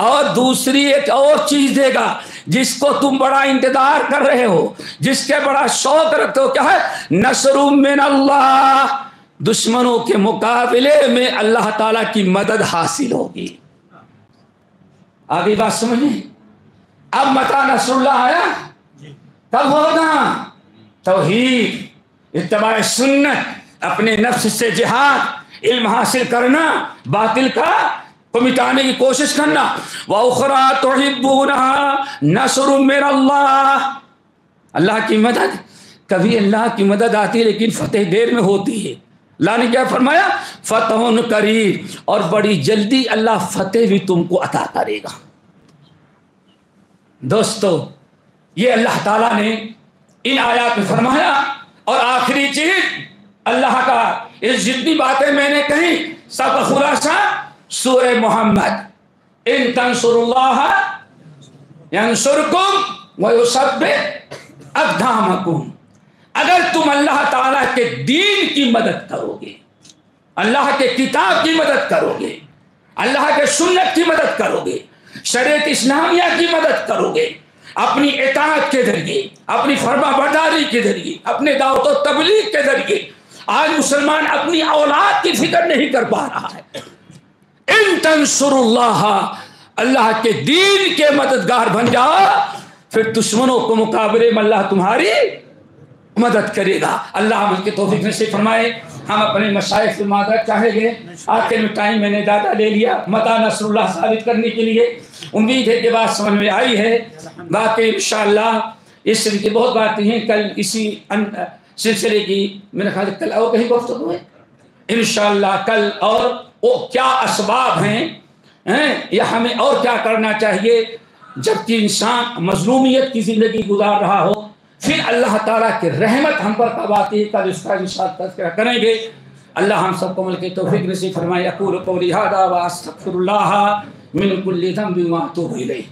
اور دوسری ایک اور چیز دے گا جس کو تم بڑا انتظار کر رہے ہو، جس کے بڑا شوق رکھتے ہو. کیا ہے؟ نصر من اللہ، دشمنوں کے مقابلے میں اللہ تعالیٰ کی مدد حاصل ہوگی. آگے بات سمجھیں. اب متا نصر اللہ آیا کب ہوگا؟ توحید، اتباع سنت، اپنے نفس سے جہاد، علم حاصل کرنا، باطل کو مٹانے کی کوشش کرنا. وَأُخْرَى تُحِبُّونَهَا نَصْرٌ مِّنَ اللَّهِ، اللہ کی مدد. کبھی اللہ کی مدد آتی ہے لیکن فتح دیر میں ہوتی ہے. اللہ نے کیا فرمایا؟ فتح قریب، اور بڑی جلدی اللہ فتح بھی تم کو عطا کرے گا. دوستو، یہ اللہ تعالیٰ نے ان آیات میں فرمایا. اور آخری چیز اللہ کا، اس جتنی باتیں میں نے کہیں سب کا خلاصہ سورہ محمد، ان تنصر اللہ ینصرکم ویثبت اقدامکم. اگر تم اللہ تعالیٰ کے دین کی مدد کرو گے، اللہ کے کتاب کی مدد کرو گے، اللہ کے سنت کی مدد کرو گے، شریعت اسلامیہ کی مدد کرو گے، اپنی اطاعت کے ذریعے، اپنی فرما برداری کے ذریعے، اپنے دعوت و تبلیغ کے ذریعے آج مسلمان اپنی اولاد کی فکر نہیں کر پا رہا ہے۔ ان تنصر اللہ، اللہ کے دین کے مددگار بن جاؤ، پھر دشمنوں کو مقابلے میں اللہ تمہاری مدد کرے گا۔ اللہ ہم کے توفیق نصیب فرمائے۔ ہم اپنے مشائخ سے معذرت چاہیں گے، آخر میں ٹائم میں نے زیادہ لے لیا متا نصر اللہ ثابت کرنے کے لیے۔ امید ہے کہ بات سمجھ میں آئی ہے۔ باقی انشاءاللہ اس سلسلے کی بہت باتیں ہیں، کل اسی سلسلے کی میرے خیال کل اور کہیں گفتگو ہے انشاءاللہ، کل اور وہ کیا اسباب ہیں یا ہمیں اور کیا کرنا چاہیے جبکہ انسان مظلومیت کی زندگی گزار رہا ہو، پھر اللہ تعالیٰ کی رحمت ہم پر کب آتی ہے، کل اس کا انشاءاللہ تذکرہ کریں گے۔ اللہ ہم سب کو عمل کی توفیق نصیب فرمائے۔ اقول قولی ھذا واستغفر اللہ من کل ذنب واتوب الیہ۔